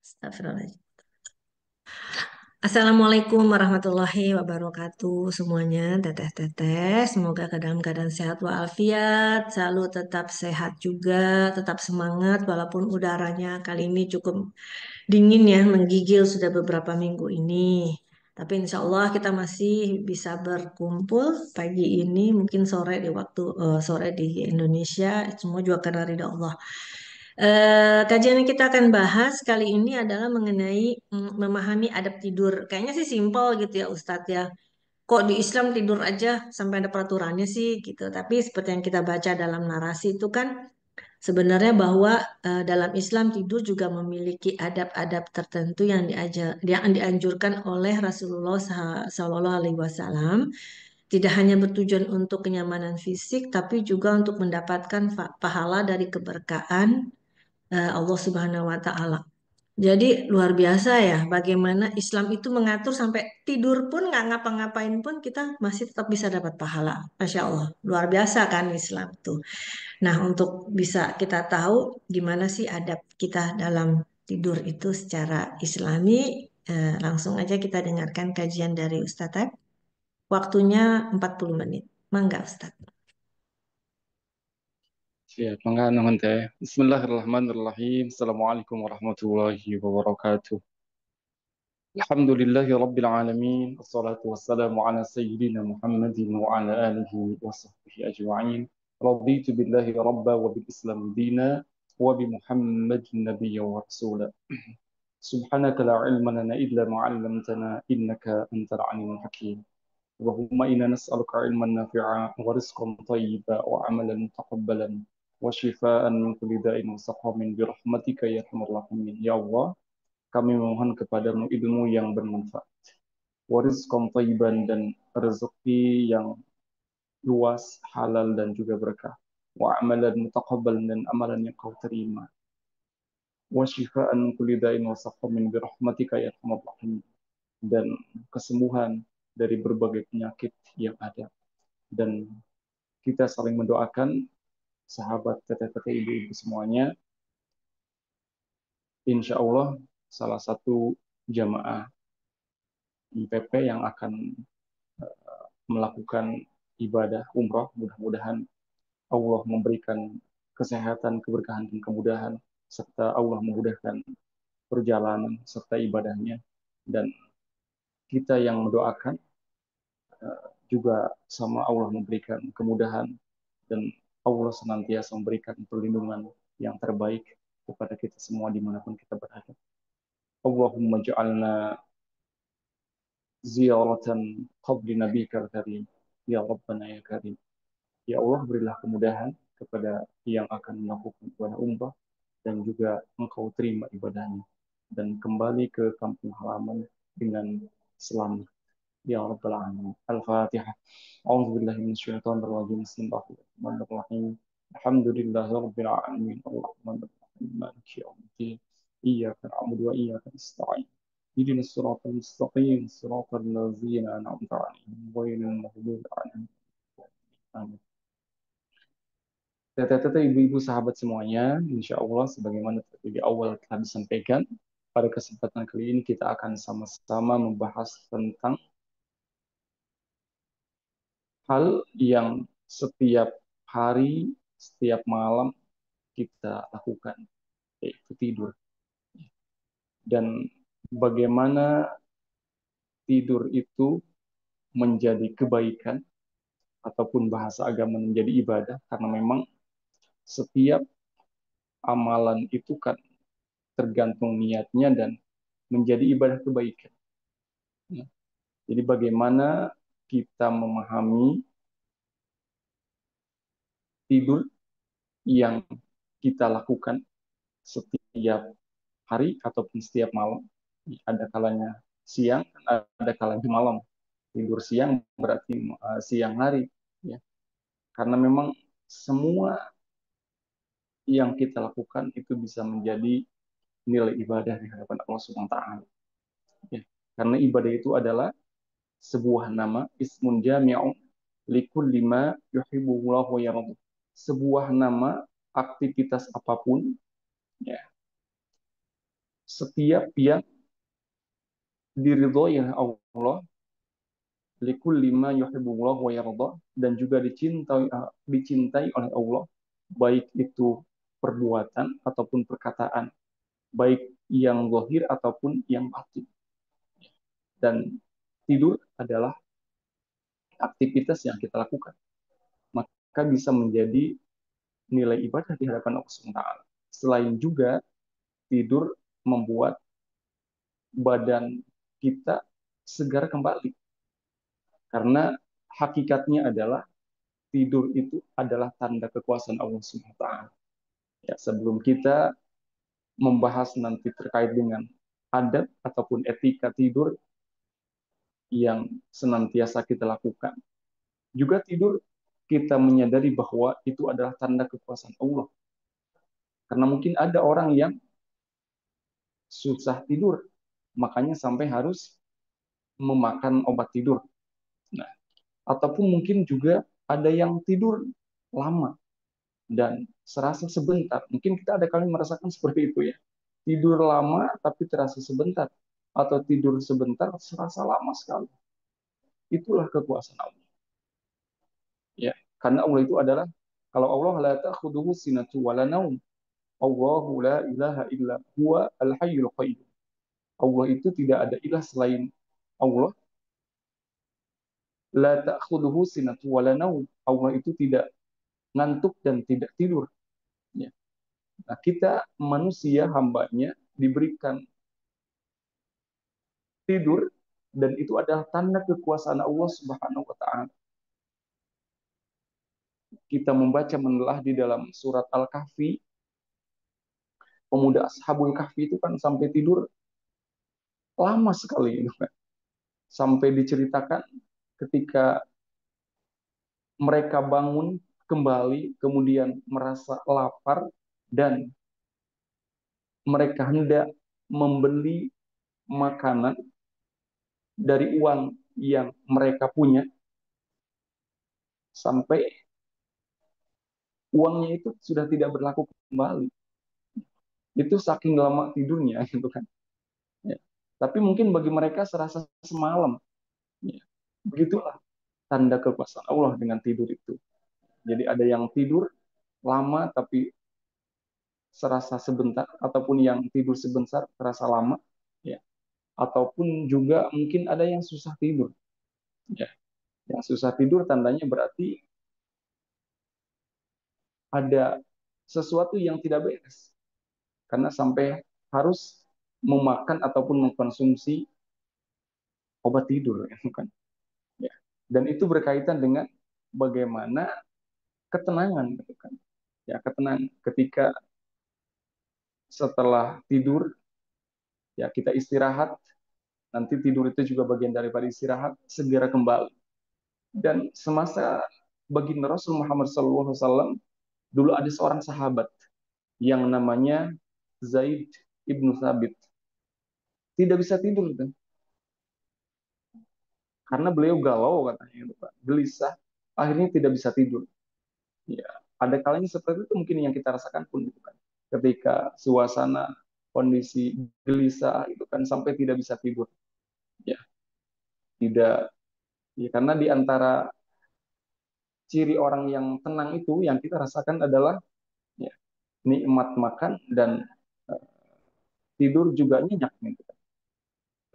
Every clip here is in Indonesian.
Astagfirullahaladzim. Assalamualaikum warahmatullahi wabarakatuh semuanya, teteh-teteh. Semoga ke dalam keadaan sehat walafiat, selalu tetap sehat juga, tetap semangat walaupun udaranya kali ini cukup dingin ya, menggigil sudah beberapa minggu ini. Tapi insya Allah kita masih bisa berkumpul pagi ini, mungkin sore di waktu sore di Indonesia, semua juga karena ridha Allah. Kajian yang kita akan bahas kali ini adalah mengenai memahami adab tidur. Kayaknya sih simpel gitu ya Ustadz ya. Kok di Islam tidur aja sampai ada peraturannya sih gitu. Tapi seperti yang kita baca dalam narasi itu kan sebenarnya bahwa dalam Islam tidur juga memiliki adab-adab tertentu yang dianjurkan oleh Rasulullah Sallallahu Alaihi Wasallam. Tidak hanya bertujuan untuk kenyamanan fisik, tapi juga untuk mendapatkan pahala dari keberkahan Allah Subhanahu wa Ta'ala. Jadi luar biasa ya, bagaimana Islam itu mengatur sampai tidur pun nggak ngapa-ngapain pun kita masih tetap bisa dapat pahala. Masya Allah, luar biasa kan Islam tuh. Nah, untuk bisa kita tahu gimana sih adab kita dalam tidur itu secara Islami, langsung aja kita dengarkan kajian dari Ustadz Taib. Waktunya 40 menit. Mangga Ustadz. Siap, mangga nuhun teh. Bismillahirrahmanirrahim. Assalamualaikum warahmatullahi wabarakatuh. Alhamdulillahi rabbil alamin. Assalatu wassalamu ala sayyidina Muhammadin wa ala alihi wa sahbihi ajma'in. Raditu billahi rabba wa bil islam dina wa bi Muhammadin nabiyya wa rasula. Subhanaka la ilma lana illa ma 'allamtana innaka antal alimul hakim. اللهم إنا نسألك علما نافعا ورزقا طيبا وعملا متقبلا وشفاء من كل داء وسقام برحمتك يا أرحم الراحمين. Ya Allah, kami memohon kepadamu ilmu yang bermanfaat, warizqan thayyiban dan rezeki yang luas, halal dan juga berkah, wa amalan mutaqabbalan dan amalan yang kau terima, wa shifaan min kulli da'in wa saqamin birahmatika ya arhamar rahimin, dan kesembuhan dari berbagai penyakit yang ada. Dan kita saling mendoakan sahabat teteh-teteh ibu-ibu semuanya. Insya Allah salah satu jamaah IPP yang akan melakukan ibadah umroh, mudah-mudahan Allah memberikan kesehatan, keberkahan, dan kemudahan, serta Allah memudahkan perjalanan serta ibadahnya. Dan kita yang mendoakan juga sama Allah memberikan kemudahan dan Allah senantiasa memberikan perlindungan yang terbaik kepada kita semua dimanapun kita berada. Allahumma ja'alna ziyaratan qabli nabikal karim. Ya Rabbana ya Karim. Ya Allah, berilah kemudahan kepada yang akan melakukan ibadah umrah dan juga engkau terima ibadahnya dan kembali ke kampung halaman dengan selamat. Ya Rabbal Alamin. Al-Fatihah. A'udzu billahi minasyaitonir rajim. Bismillahirrahmanirrahim. Alhamdulillahi rabbil alamin. Arrahmanir rahim. Maliki yaumiddin. Iyyaka na'budu wa iyyaka nasta'in. اهدنا الصراط المستقيم صراط الذين أنعمت عليهم غير المغضوب عليهم. Amin. Teteh-teteh, ibu-ibu, sahabat semuanya, insya Allah sebagaimana tadi di awal telah disampaikan, pada kesempatan kali ini kita akan sama-sama membahas tentang hal yang setiap hari, setiap malam kita lakukan, yaitu tidur. Dan bagaimana tidur itu menjadi kebaikan, ataupun bahasa agama menjadi ibadah, karena memang setiap amalan itu kan tergantung niatnya dan menjadi ibadah kebaikan. Jadi bagaimana kita memahami tidur yang kita lakukan setiap hari ataupun setiap malam. Ada kalanya siang, ada kalanya malam. Tidur siang berarti siang hari, ya. Karena memang semua yang kita lakukan itu bisa menjadi nilai ibadah di hadapan Allah Subhanahu wa taala. Ya. Karena ibadah itu adalah sebuah nama, ismun jami'un likulli ma yuhibbullahu wa yarda. Sebuah nama aktivitas apapun, ya, setiap yang diridhoi oleh Allah, likulli ma yuhibbullah wa yarda, dan juga dicintai oleh Allah, baik itu perbuatan ataupun perkataan, baik yang zahir ataupun yang batin. Dan tidur adalah aktivitas yang kita lakukan, maka bisa menjadi nilai ibadah di hadapan Allah SWT. Selain juga tidur membuat badan kita segar kembali, karena hakikatnya adalah tidur itu adalah tanda kekuasaan Allah SWT. Ya, sebelum kita membahas nanti terkait dengan adab ataupun etika tidur yang senantiasa kita lakukan, juga tidur kita menyadari bahwa itu adalah tanda kekuasaan Allah. Karena mungkin ada orang yang susah tidur, makanya sampai harus memakan obat tidur. Nah, ataupun mungkin juga ada yang tidur lama dan serasa sebentar. Mungkin kita ada kali merasakan seperti itu ya. Tidur lama tapi terasa sebentar. Atau tidur sebentar serasa lama sekali. Itulah kekuasaan Allah. Ya, karena Allah itu adalah, kalau Allah la ta'khudhuhu sinatu wa la naum. Allahu la ilaha illa huwa al-hayyul qayyum. Allah itu tidak ada ilah selain Allah. La ta'khudhuhu sinatu wa la naum. Allah itu tidak ngantuk dan tidak tidur. Ya. Nah, kita manusia hambanya diberikan tidur, dan itu adalah tanda kekuasaan Allah Subhanahu wa taala. Kita membaca menelah di dalam surat Al-Kahfi, pemuda Ashabul Kahfi itu kan sampai tidur lama sekali itu kan. Sampai diceritakan ketika mereka bangun kembali kemudian merasa lapar dan mereka hendak membeli makanan dari uang yang mereka punya, sampai uangnya itu sudah tidak berlaku kembali. Itu saking lama tidurnya gitu kan. Ya. Tapi mungkin bagi mereka serasa semalam. Ya. Begitulah tanda kekuasaan Allah dengan tidur itu. Jadi ada yang tidur lama tapi serasa sebentar, ataupun yang tidur sebentar terasa lama, ya. Ataupun juga mungkin ada yang susah tidur. Ya. Yang susah tidur tandanya berarti ada sesuatu yang tidak beres. Karena sampai harus memakan ataupun mengkonsumsi obat tidur, ya kan? Ya. Dan itu berkaitan dengan bagaimana ketenangan, gitu kan? Ya, ketenangan ketika setelah tidur, ya kita istirahat, nanti tidur itu juga bagian daripada istirahat, segera kembali. Dan semasa baginda Rasul Muhammad SAW, dulu ada seorang sahabat yang namanya Zaid ibnu Thabit, tidak bisa tidur kan? Karena beliau galau katanya, Pak, gelisah, akhirnya tidak bisa tidur. Ya, ada kalanya seperti itu mungkin yang kita rasakan pun itu kan. Ketika suasana kondisi gelisah itu kan sampai tidak bisa tidur. Ya, tidak, ya, karena di antara ciri orang yang tenang itu yang kita rasakan adalah, ya, nikmat makan dan uh, tidur juga nyenyak gitu kan.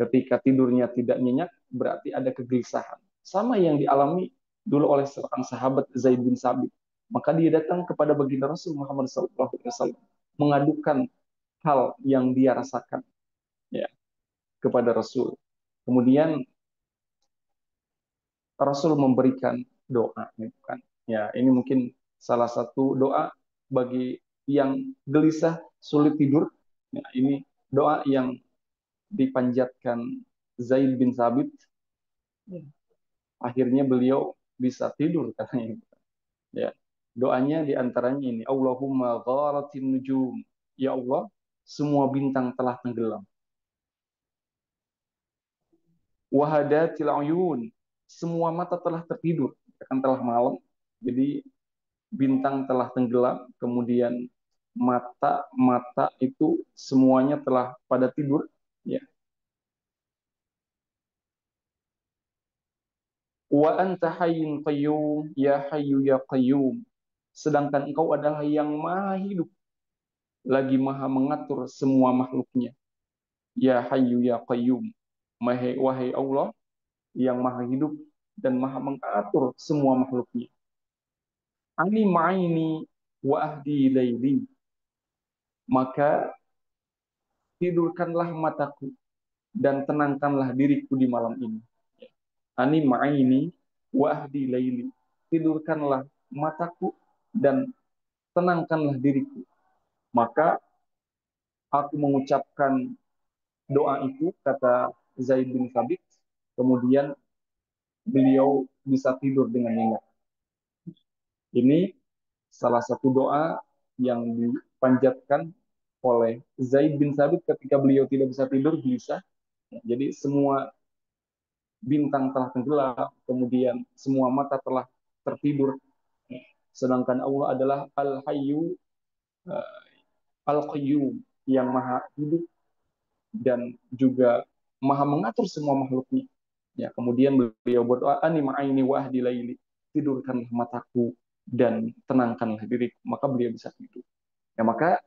Ketika tidurnya tidak nyenyak berarti ada kegelisahan. Sama yang dialami dulu oleh seorang sahabat Zaid bin Sabit. Maka dia datang kepada baginda Rasul Muhammad SAW mengadukan hal yang dia rasakan, ya, kepada Rasul. Kemudian Rasul memberikan doa, gitu kan. Ya, ini mungkin salah satu doa bagi yang gelisah, sulit tidur. Ya, ini doa yang dipanjatkan Zaid bin Sabit. Akhirnya beliau bisa tidur katanya. Ya, doanya diantaranya ini, Allahumma gharatin nujum. Ya Allah, semua bintang telah tenggelam. Wahadatil ayun, semua mata telah tertidur, akan telah malam, jadi bintang telah tenggelam, kemudian mata itu semuanya telah pada tidur, ya. Wa anta hayyun qayyum, ya hayyu ya qayyum. Sedangkan engkau adalah yang maha hidup, lagi maha mengatur semua makhluknya. Ya hayyu ya qayyum. Wahai Allah yang maha hidup dan maha mengatur semua makhluknya. Ani ma'ini wa ahdi laili. Maka tidurkanlah mataku dan tenangkanlah diriku di malam ini. Ani ma'ini wa ahdi laili. Tidurkanlah mataku dan tenangkanlah diriku. Maka aku mengucapkan doa itu, kata Zaid bin Thabit. Kemudian beliau bisa tidur dengan nyenyak. Ini salah satu doa yang dipanjatkan oleh Zaid bin Thabit ketika beliau tidak bisa tidur bisa. Jadi semua bintang telah tenggelam, kemudian semua mata telah tertidur. Sedangkan Allah adalah Al-Hayyu, Al-Qayyum, yang maha hidup dan juga maha mengatur semua makhluknya. Ya, kemudian beliau berdoa, ani ma'aini wahdi laili, tidurkanlah mataku dan tenangkanlah diriku. Maka beliau bisa tidur. Ya, maka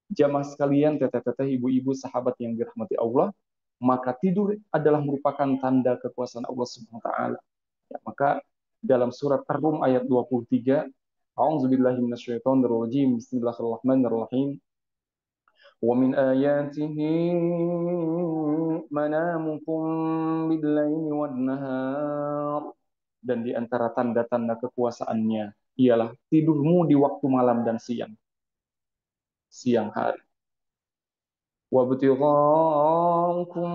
jamaah sekalian, teteh-teteh, ibu-ibu, sahabat yang dirahmati Allah, maka tidur adalah merupakan tanda kekuasaan Allah Subhanahu wa taala. Ya, maka dalam surat Ar-Rum ayat 23, A'udzubillahi minasyaitonirrajim. Bismillahirrahmanirrahim. Wa min ayatihi manamukum bil-laili wan-nahar. Dan di antara tanda-tanda kekuasaannya ialah tidurmu di waktu malam dan siang hari. وابتغاءكم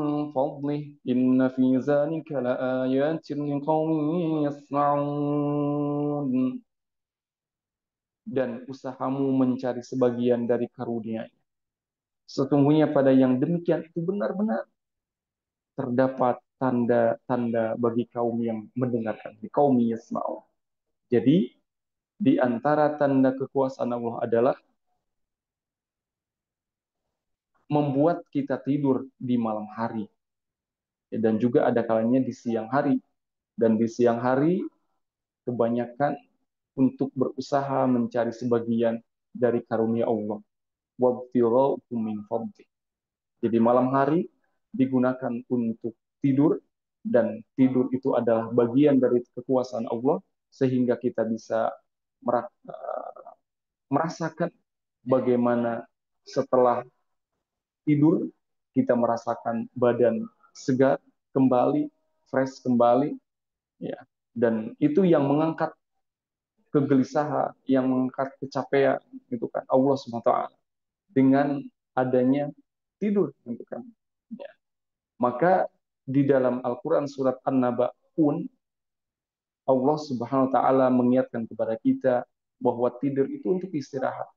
من فضله إن في ذلك لآيات لقوم يسمعون. Dan usahamu mencari sebagian dari karunia-Nya. Sesungguhnya pada yang demikian itu benar-benar terdapat tanda-tanda bagi kaum yang mendengarkan, di kaum yasma'un. Jadi di antara tanda kekuasaan Allah adalah membuat kita tidur di malam hari. Dan juga ada kalanya di siang hari. Dan di siang hari kebanyakan untuk berusaha mencari sebagian dari karunia Allah. Wabtigha'ukum min fadlih. Jadi malam hari digunakan untuk tidur, dan tidur itu adalah bagian dari kekuasaan Allah sehingga kita bisa merasakan bagaimana setelah tidur kita merasakan badan segar kembali, fresh kembali, ya. Dan itu yang mengangkat kegelisahan, yang mengangkat kecapean, gitu kan, Allah SWT dengan adanya tidur, gitu kan. Ya. Maka di dalam Al-Quran surat An-Naba pun Allah Subhanahu Wa Taala mengingatkan kepada kita bahwa tidur itu untuk istirahat.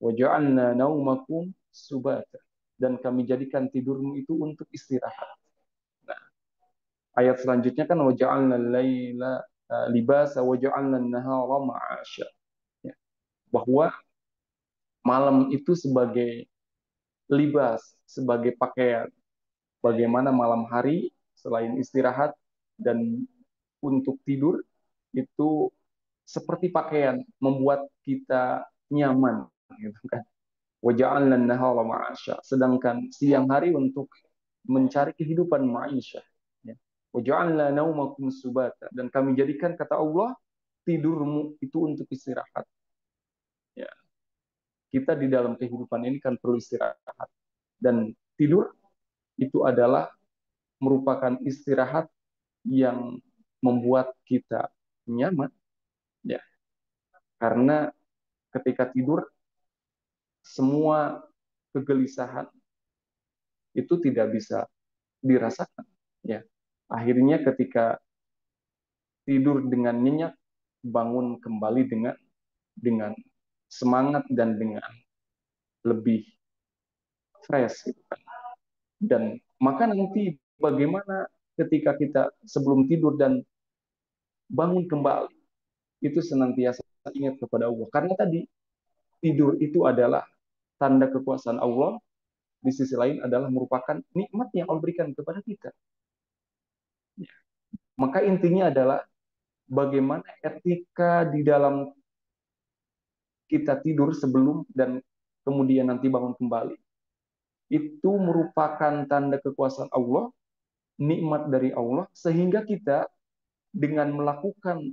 Wa ja'alna naumakum subata. Dan kami jadikan tidurmu itu untuk istirahat. Nah, ayat selanjutnya kan wa ja'alna laila libasa wa ja'alna nahara ma'asya. Ya, bahwa malam itu sebagai libas, sebagai pakaian. Bagaimana malam hari selain istirahat dan untuk tidur itu seperti pakaian, membuat kita nyaman, gitu kan. Wa ja'alna nahara ma'asya. Sedangkan siang hari untuk mencari kehidupan ma'isyah. Ya. Wa ja'alna naumakum subata. Dan kami jadikan, kata Allah, tidurmu itu untuk istirahat. Ya. Kita di dalam kehidupan ini kan perlu istirahat. Dan tidur itu adalah merupakan istirahat yang membuat kita nyaman. Ya. Karena ketika tidur, semua kegelisahan itu tidak bisa dirasakan. Ya. Akhirnya ketika tidur dengan nyenyak, bangun kembali dengan semangat dan dengan lebih fresh, gitu kan. Dan maka nanti bagaimana ketika kita sebelum tidur dan bangun kembali, itu senantiasa ingat kepada Allah. Karena tadi tidur itu adalah tanda kekuasaan Allah, di sisi lain adalah merupakan nikmat yang Allah berikan kepada kita. Maka intinya adalah bagaimana etika di dalam kita tidur sebelum dan kemudian nanti bangun kembali. Itu merupakan tanda kekuasaan Allah, nikmat dari Allah, sehingga kita dengan melakukan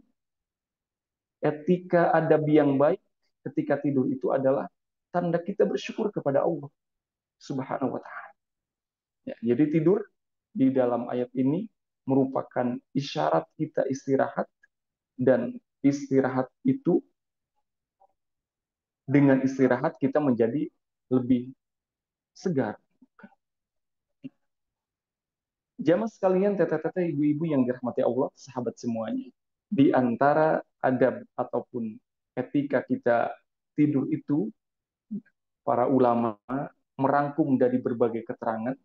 etika adab yang baik ketika tidur itu adalah tanda kita bersyukur kepada Allah Subhanahu wa taala. Ya, jadi tidur di dalam ayat ini merupakan isyarat kita istirahat, dan istirahat itu, dengan istirahat kita menjadi lebih segar. Jamaah sekalian, teteh-teteh, ibu-ibu yang dirahmati Allah, sahabat semuanya. Di antara adab ataupun etika kita tidur itu, para ulama merangkum dari berbagai keterangan.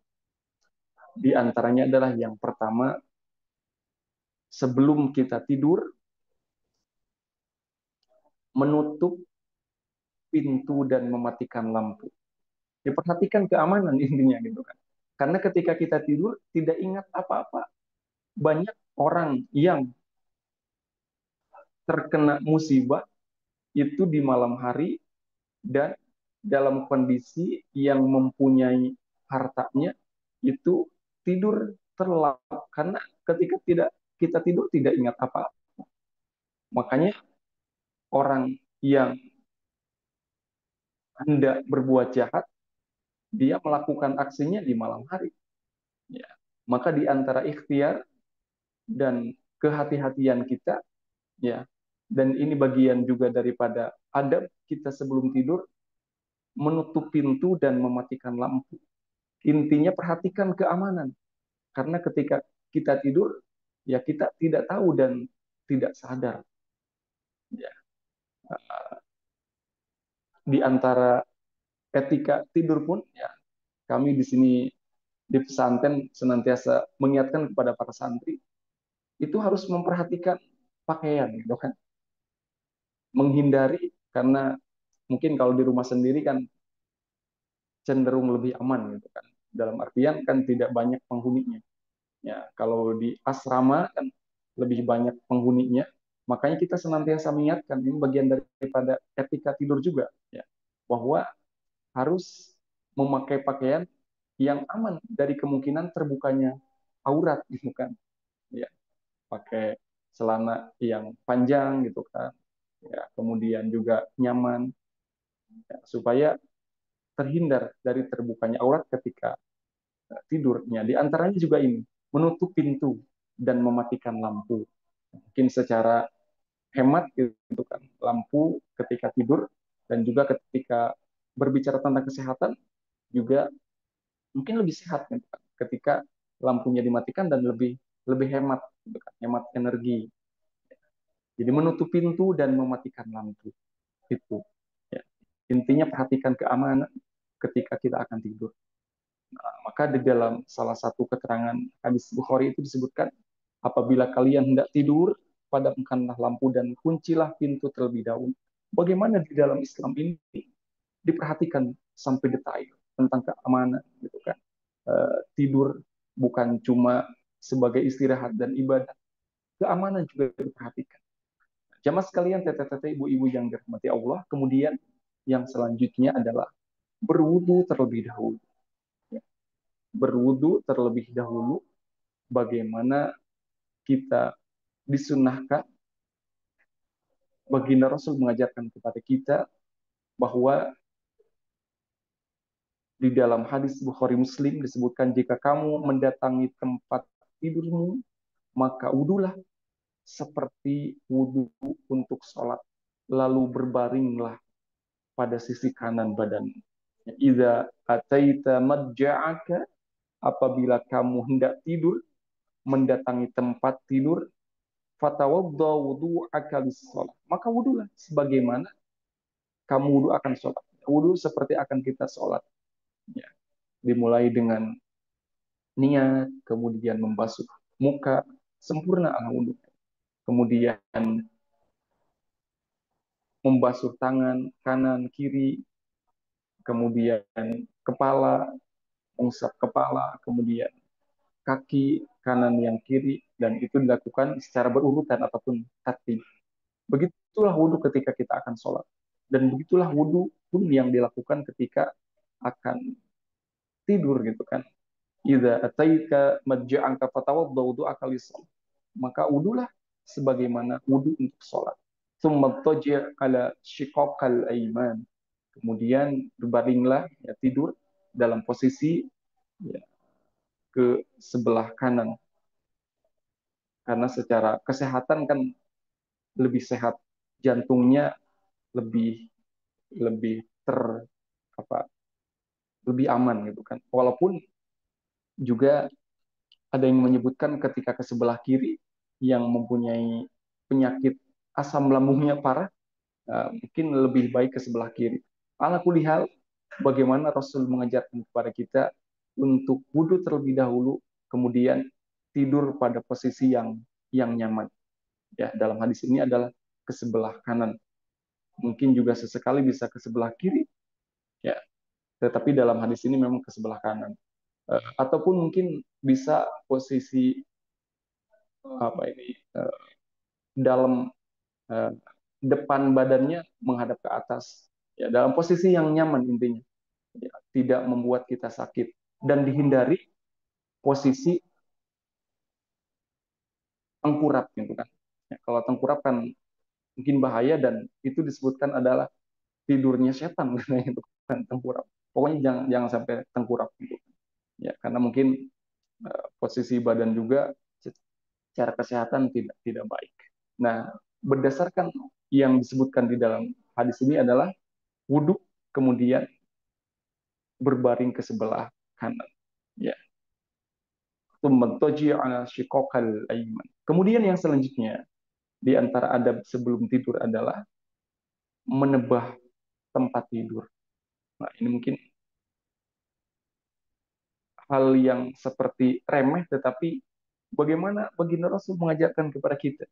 Di antaranya adalah yang pertama, sebelum kita tidur, menutup pintu dan mematikan lampu. Diperhatikan keamanan intinya gitu kan. Karena ketika kita tidur tidak ingat apa-apa. Banyak orang yang terkena musibah itu di malam hari dan dalam kondisi yang mempunyai hartanya itu tidur terlelap, karena ketika tidak kita tidur tidak ingat apa. Makanya orang yang hendak berbuat jahat dia melakukan aksinya di malam hari. Ya. Maka di antara ikhtiar dan kehati-hatian kita, ya, dan ini bagian juga daripada adab kita sebelum tidur, menutup pintu dan mematikan lampu. Intinya perhatikan keamanan. Karena ketika kita tidur, ya kita tidak tahu dan tidak sadar. Ya. Di antara etika tidur pun, ya kami di sini di pesantren senantiasa mengingatkan kepada para santri itu harus memperhatikan pakaian, gitu kan, menghindari, karena mungkin kalau di rumah sendiri kan cenderung lebih aman gitu kan, dalam artian kan tidak banyak penghuninya. Ya, kalau di asrama kan lebih banyak penghuninya, makanya kita senantiasa mengingatkan, ini bagian daripada etika tidur juga, ya, bahwa harus memakai pakaian yang aman dari kemungkinan terbukanya aurat, gitu kan, ya, pakai celana yang panjang gitu kan, ya, kemudian juga nyaman, ya, supaya terhindar dari terbukanya aurat ketika tidurnya. Di antaranya juga ini, menutup pintu dan mematikan lampu. Mungkin secara hemat gitu kan, lampu ketika tidur dan juga ketika berbicara tentang kesehatan juga mungkin lebih sehat gitu kan, ketika lampunya dimatikan dan lebih lebih hemat gitu kan, hemat energi. Jadi menutup pintu dan mematikan lampu itu. Ya. Intinya perhatikan keamanan ketika kita akan tidur. Maka di dalam salah satu keterangan hadis Bukhari itu disebutkan, apabila kalian hendak tidur, padamkanlah lampu dan kuncilah pintu terlebih dahulu. Bagaimana di dalam Islam ini diperhatikan sampai detail tentang keamanan, gitu kan. Tidur bukan cuma sebagai istirahat dan ibadah, keamanan juga diperhatikan. Jamaah sekalian, teteh-teteh, ibu-ibu yang dirahmati Allah, kemudian yang selanjutnya adalah berwudu terlebih dahulu. Berwudu terlebih dahulu, bagaimana kita disunahkan, baginda Rasul mengajarkan kepada kita bahwa di dalam hadis Bukhari Muslim disebutkan, jika kamu mendatangi tempat tidurmu, maka wudulah seperti wudu untuk sholat, lalu berbaringlah pada sisi kanan badan. Idza ataita madja'aka, apabila kamu hendak tidur, mendatangi tempat tidur, fatawadda wudu'aka lis-shalah, maka wudulah sebagaimana kamu wudu akan sholat. Wudu seperti akan kita sholat. Ya. Dimulai dengan niat, kemudian membasuh muka, sempurna ala wudu. Kemudian membasuh tangan kanan kiri, kemudian kepala, mengusap kepala, kemudian kaki kanan yang kiri, dan itu dilakukan secara berurutan ataupun tertib. Begitulah wudhu ketika kita akan sholat. Dan begitulah wudhu pun yang dilakukan ketika akan tidur gitu kan. Idza ataika madja'anka fatawadda wudu'aka lis-shalah. Maka wudulah sebagaimana wudu untuk sholat. Tsumma taji' ala shiqaqal aiman. Kemudian berbaringlah ya, tidur dalam posisi ya, ke sebelah kanan. Karena secara kesehatan kan lebih sehat, jantungnya lebih lebih ter apa lebih aman gitu kan. Walaupun juga ada yang menyebutkan ketika ke sebelah kiri yang mempunyai penyakit asam lambungnya parah, mungkin lebih baik ke sebelah kiri. Ala kulihal, bagaimana Rasul mengajarkan kepada kita untuk wudhu terlebih dahulu, kemudian tidur pada posisi yang nyaman. Ya, dalam hadis ini adalah ke sebelah kanan. Mungkin juga sesekali bisa ke sebelah kiri, ya. Tetapi dalam hadis ini memang ke sebelah kanan. Ataupun mungkin bisa posisi apa ini dalam eh, depan badannya menghadap ke atas, ya, dalam posisi yang nyaman intinya, ya, tidak membuat kita sakit dan dihindari posisi tengkurap gitu kan. Ya, kalau tengkurap kan mungkin bahaya dan itu disebutkan adalah tidurnya setan gitu kan tengkurap. Pokoknya jangan sampai tengkurap gitu. Ya, karena mungkin posisi badan juga secara kesehatan tidak tidak baik. Nah, berdasarkan yang disebutkan di dalam hadis ini adalah wudhu kemudian berbaring ke sebelah kanan. Ya. Kemudian yang selanjutnya di antara adab sebelum tidur adalah menebah tempat tidur. Nah, ini mungkin hal yang seperti remeh, tetapi bagaimana baginda Rasul mengajarkan kepada kita.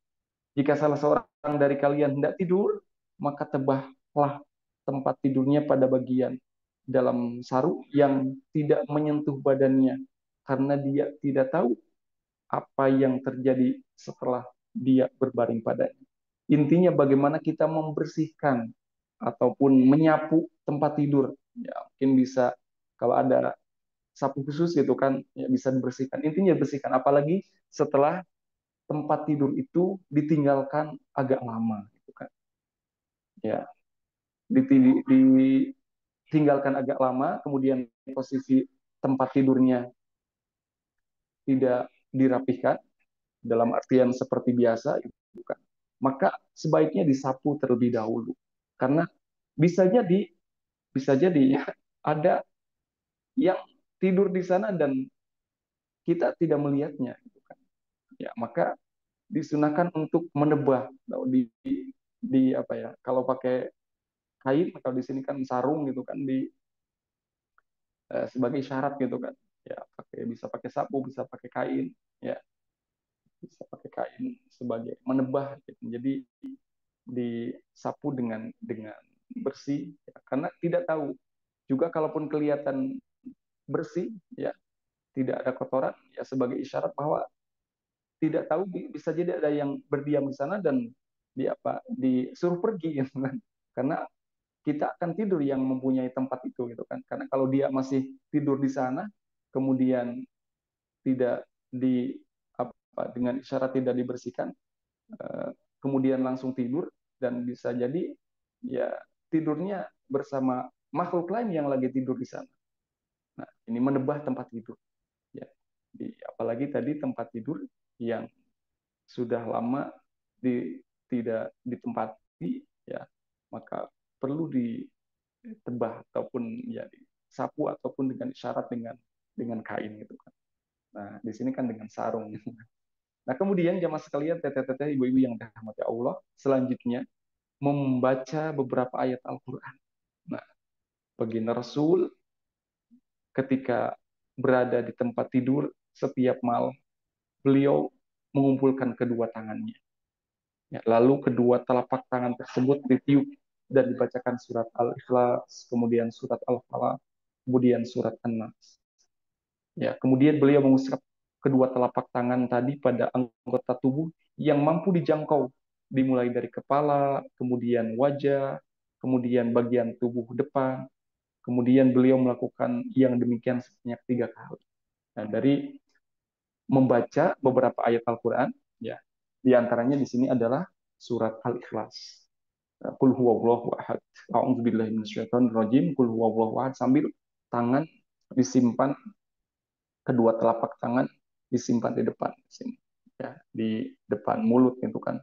Jika salah seorang dari kalian hendak tidur, maka tebahlah tempat tidurnya pada bagian dalam sarung yang tidak menyentuh badannya, karena dia tidak tahu apa yang terjadi setelah dia berbaring padanya. Intinya bagaimana kita membersihkan ataupun menyapu tempat tidur. Ya, mungkin bisa kalau ada sapu khusus gitu kan, ya bisa dibersihkan. Intinya bersihkan, apalagi setelah tempat tidur itu ditinggalkan agak lama gitu kan. Ya, ditinggalkan agak lama, kemudian posisi tempat tidurnya tidak dirapihkan dalam artian seperti biasa gitu kan. Maka sebaiknya disapu terlebih dahulu. Karena bisa jadi ya, ada yang tidur di sana dan kita tidak melihatnya gitu kan. Ya, maka disunahkan untuk menebah di apa ya, kalau pakai kain atau di sini kan sarung gitu kan sebagai syarat gitu kan, ya bisa pakai sapu, bisa pakai kain, ya bisa pakai kain sebagai menebah gitu. Jadi disapu dengan bersih ya, karena tidak tahu juga kalaupun kelihatan bersih ya tidak ada kotoran ya sebagai isyarat bahwa tidak tahu bisa jadi ada yang berdiam di sana dan disuruh pergi gitu kan. Karena kita akan tidur yang mempunyai tempat itu gitu kan. Karena kalau dia masih tidur di sana kemudian tidak di dengan isyarat tidak dibersihkan, kemudian langsung tidur dan bisa jadi ya tidurnya bersama makhluk lain yang lagi tidur di sana. Nah, ini menebah tempat tidur ya. Apalagi tadi tempat tidur yang sudah lama tidak ditempati ya, maka perlu ditebah ataupun ya disapu ataupun dengan syarat dengan kain gitu kan. Nah, di sini kan dengan sarung. Nah, kemudian jamaah sekalian, teteh-teteh, ibu-ibu yang dirahmati Allah, selanjutnya membaca beberapa ayat Al-Qur'an. Nah, baginda Rasul ketika berada di tempat tidur setiap malam, beliau mengumpulkan kedua tangannya. Ya, lalu kedua telapak tangan tersebut ditiup dan dibacakan surat Al-Ikhlas, kemudian surat Al-Falaq, kemudian surat An-Nas. Ya, kemudian beliau mengusap kedua telapak tangan tadi pada anggota tubuh yang mampu dijangkau, dimulai dari kepala, kemudian wajah, kemudian bagian tubuh depan, kemudian beliau melakukan yang demikian sebanyak 3 kali. Nah, dari membaca beberapa ayat Al-Quran, ya, di antaranya di sini adalah surat Al-Ikhlas. Qul huwallahu ahad. A'udzubillahi minasyaitonir rajim. Qul huwallahu ahad, sambil tangan disimpan, kedua telapak tangan disimpan di depan sini. Ya, di depan mulut itu kan.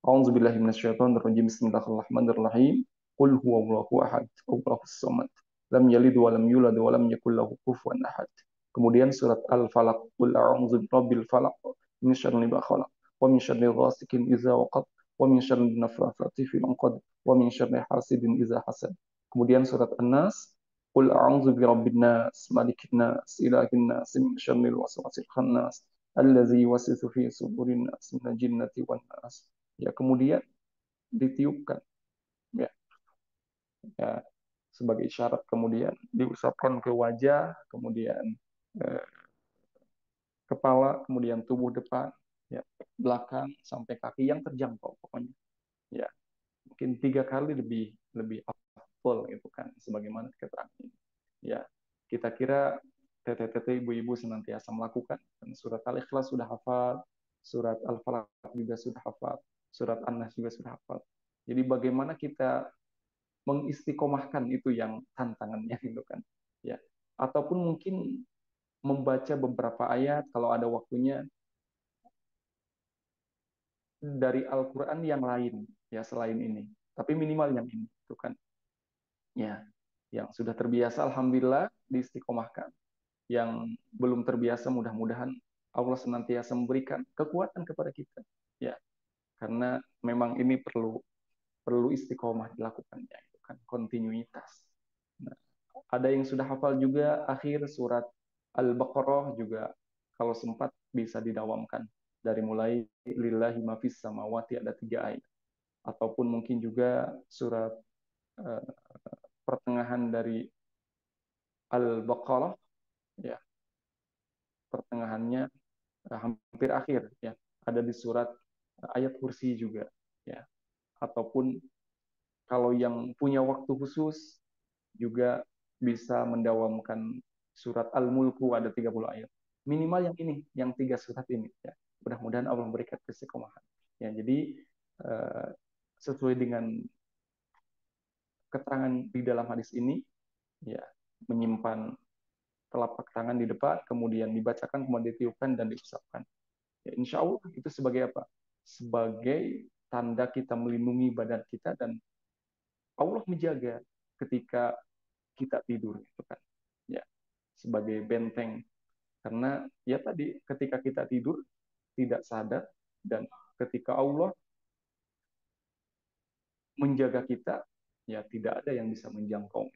A'udzubillahi minasyaitonir rajim. Bismillahirrahmanirrahim. Qul huwallahu ahad. Allahus samad. Lam yalid wa lam yulad wa lam yakul lahu kufuwan ahad. Kemudian surat Al-Falaq. Qul a'udzu birabbil falaq min syarri ma khalaq wa min syarri ghasikin idza waqab wa min syarri nafatsati fil 'uqad wa min syarri hasidin idza hasad. Kemudian surat An-Nas. Qul a'udzu birabbin nas, malikin nas, ilahin nas, min syarril waswasil khannas, allazi yuwaswisu fi sudurin nas minal jinnati wan nas. Ya, kemudian ditiupkan, ya, ya, sebagai isyarat, kemudian diusapkan ke wajah, kemudian eh, kepala, kemudian tubuh depan, ya, belakang sampai kaki yang terjangkau pokoknya. Ya, mungkin 3 kali lebih lebih afdol itu kan, sebagaimana keterangan ini. Ya, kita kira teteh-teteh ibu-ibu senantiasa melakukan. Dan surat Al-Ikhlas sudah hafal, surat Al-Falaq juga sudah hafal, surat An-Nas juga sudah hafal. Jadi bagaimana kita mengistiqomahkan itu yang tantangannya gitu kan. Ya. Ataupun mungkin membaca beberapa ayat kalau ada waktunya dari Al-Qur'an yang lain ya selain ini. Tapi minimal yang ini itu kan. Ya. Yang sudah terbiasa alhamdulillah diistiqomahkan. Yang belum terbiasa mudah-mudahan Allah senantiasa memberikan kekuatan kepada kita. Ya. Karena memang ini perlu perlu istiqomah dilakukannya itu kan kontinuitas. Nah, ada yang sudah hafal juga akhir surat Al-Baqarah juga kalau sempat bisa didawamkan dari mulai lillahi ma fis samawati ada 3 ayat ataupun mungkin juga surat uh, pertengahan dari Al-Baqarah ya pertengahannya hampir akhir ya ada di surat ayat kursi juga ya ataupun kalau yang punya waktu khusus juga bisa mendawamkan surat Al-Mulku ada 30 ayat. Minimal yang ini, yang 3 surat ini. Ya. Mudah-mudahan Allah memberikan kesekomahan. Ya, jadi sesuai dengan keterangan di dalam hadis ini, ya menyimpan telapak tangan di depan, kemudian dibacakan, kemudian ditiupkan dan diusapkan. Ya, insya Allah itu sebagai apa? Sebagai tanda kita melindungi badan kita dan Allah menjaga ketika kita tidur, gitu kan? Ya, sebagai benteng. Karena ya tadi ketika kita tidur tidak sadar dan ketika Allah menjaga kita, ya tidak ada yang bisa menjangkau.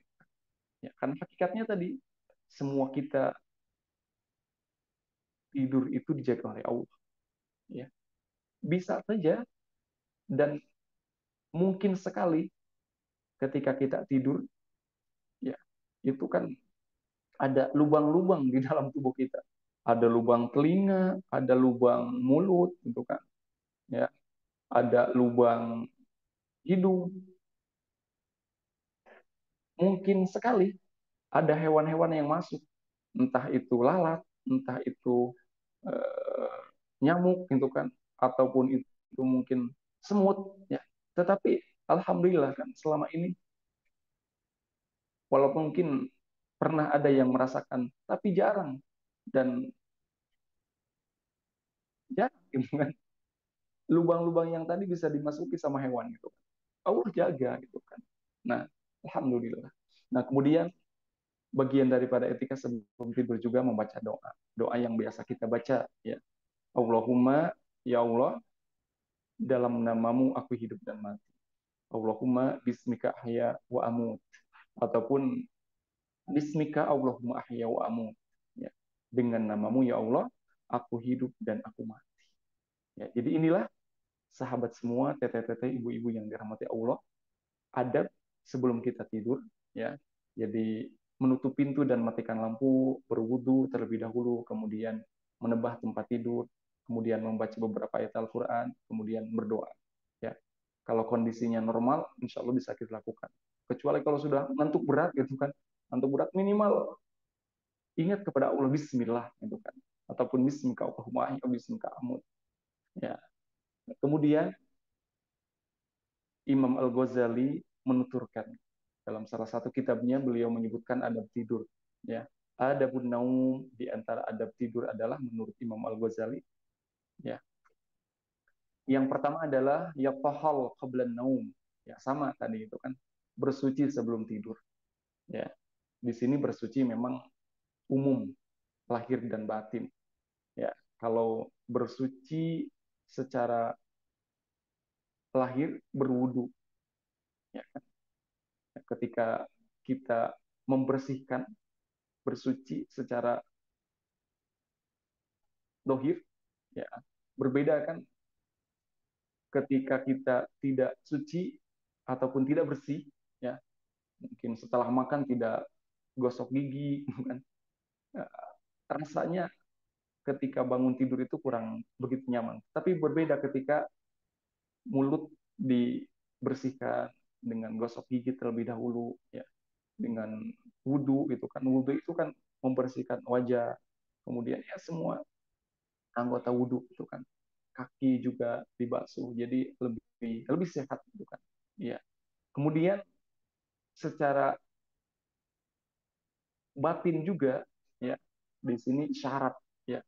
Ya, karena hakikatnya tadi semua kita tidur itu dijaga oleh Allah. Ya, bisa saja dan mungkin sekali ketika kita tidur, ya itu kan ada lubang-lubang di dalam tubuh kita. Ada lubang telinga, ada lubang mulut, gitu kan. Ya, ada lubang hidung. Mungkin sekali ada hewan-hewan yang masuk, entah itu lalat, entah itu eh, nyamuk, gitu kan, ataupun itu mungkin semut, ya. Tetapi alhamdulillah kan selama ini, walaupun mungkin pernah ada yang merasakan, tapi jarang dan jarang, gitu kan. Lubang-lubang yang tadi bisa dimasuki sama hewan, gitu kan. Allah jaga, gitu kan. Nah, alhamdulillah. Nah, kemudian bagian daripada etika sebelum tidur juga membaca doa. Doa yang biasa kita baca ya. Allahumma ya Allah dalam namamu aku hidup dan mati. Allahumma bismika ahya wa amut ataupun bismika Allahumma ahya wa amut. Ya. Dengan namamu ya Allah aku hidup dan aku mati. Ya, jadi inilah sahabat semua, teteh-teteh, ibu-ibu yang dirahmati Allah. adab sebelum kita tidur, ya. Jadi menutup pintu dan matikan lampu, berwudu terlebih dahulu, kemudian menebah tempat tidur, kemudian membaca beberapa ayat Al-Quran, kemudian berdoa. Ya, kalau kondisinya normal, insya Allah bisa kita lakukan. Kecuali kalau sudah ngantuk berat gitu kan, ngantuk berat minimal ingat kepada Allah Bismillah gitu kan, ataupun Bismika Allahumma Bismika Amut. Ya, kemudian Imam Al-Ghazali menuturkan dalam salah satu kitabnya beliau menyebutkan adab tidur, ya. Adabun naum, di antara adab tidur adalah menurut Imam Al-Ghazali, ya. Yang pertama adalah yaqahal qabla naum. Ya, sama tadi itu kan, bersuci sebelum tidur, ya. Di sini bersuci memang umum, lahir dan batin, ya. Kalau bersuci secara lahir berwudu, ya, ketika kita membersihkan, bersuci secara dohir, ya, berbeda kan ketika kita tidak suci ataupun tidak bersih, ya, mungkin setelah makan tidak gosok gigi kan. Rasanya ketika bangun tidur itu kurang begitu nyaman, tapi berbeda ketika mulut dibersihkan dengan gosok gigi terlebih dahulu, ya, dengan wudhu. Itu kan wudhu itu kan membersihkan wajah, kemudian ya semua anggota wudhu itu kan, kaki juga dibasuh, jadi lebih lebih sehat gitu kan, ya. Kemudian secara batin juga, ya, di sini syarat, ya,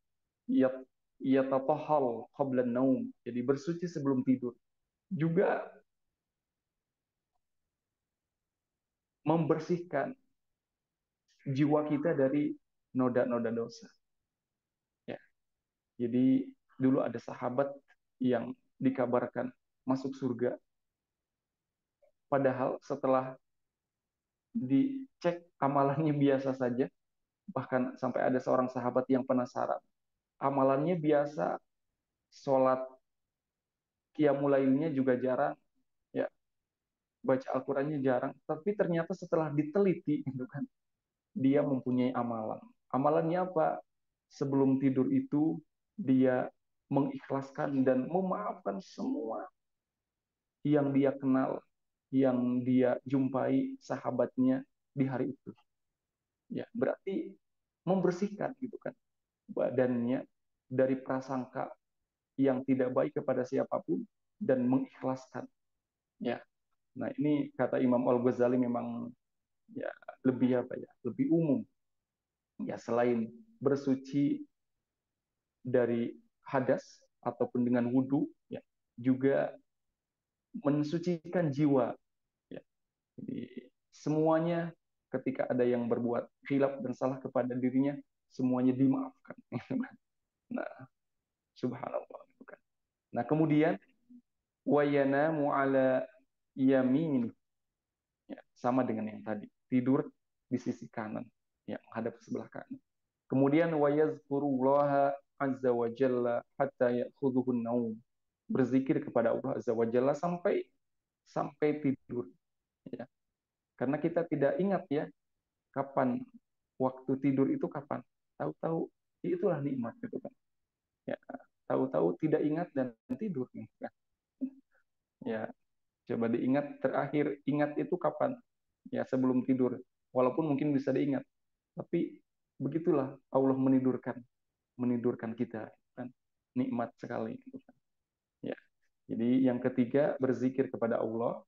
yatatahhal qabla naum, jadi bersuci sebelum tidur, juga membersihkan jiwa kita dari noda-noda dosa, ya. Jadi dulu ada sahabat yang dikabarkan masuk surga, padahal setelah dicek amalannya biasa saja. Bahkan sampai ada seorang sahabat yang penasaran, amalannya biasa, sholat qiyamulailnya juga jarang, ya, baca Al-Qur'annya jarang, tapi ternyata setelah diteliti gitu kan, dia mempunyai amalan. Amalannya apa? Sebelum tidur itu dia mengikhlaskan dan memaafkan semua yang dia kenal, yang dia jumpai sahabatnya di hari itu. Ya, berarti membersihkan gitu kan badannya dari prasangka yang tidak baik kepada siapapun dan mengikhlaskan, ya. Nah, ini kata Imam Al-Ghazali memang, ya, lebih apa ya, lebih umum, ya. Selain bersuci dari hadas ataupun dengan wudhu, ya, juga mensucikan jiwa, ya. Jadi semuanya ketika ada yang berbuat khilaf dan salah kepada dirinya, semuanya dimaafkan. Nah, subhanallah, gitu kan. Nah, kemudian wayanamu ala yamin, ya, sama dengan yang tadi, tidur di sisi kanan, ya, menghadap ke sebelah kanan. Kemudian wayazkurullaha azza wa jalla hatta ya'khudhuhu naum, berzikir kepada Allah azza wa jalla sampai sampai tidur, ya. Karena kita tidak ingat, ya, kapan waktu tidur itu kapan. Tahu-tahu itulah nikmat gitu kan. Ya, tahu-tahu tidak ingat dan tidur gitu kan. Ya, coba diingat terakhir ingat itu kapan? Ya, sebelum tidur. Walaupun mungkin bisa diingat, tapi begitulah Allah menidurkan kita kan. Nikmat sekali gitu kan. Ya. Jadi yang ketiga berzikir kepada Allah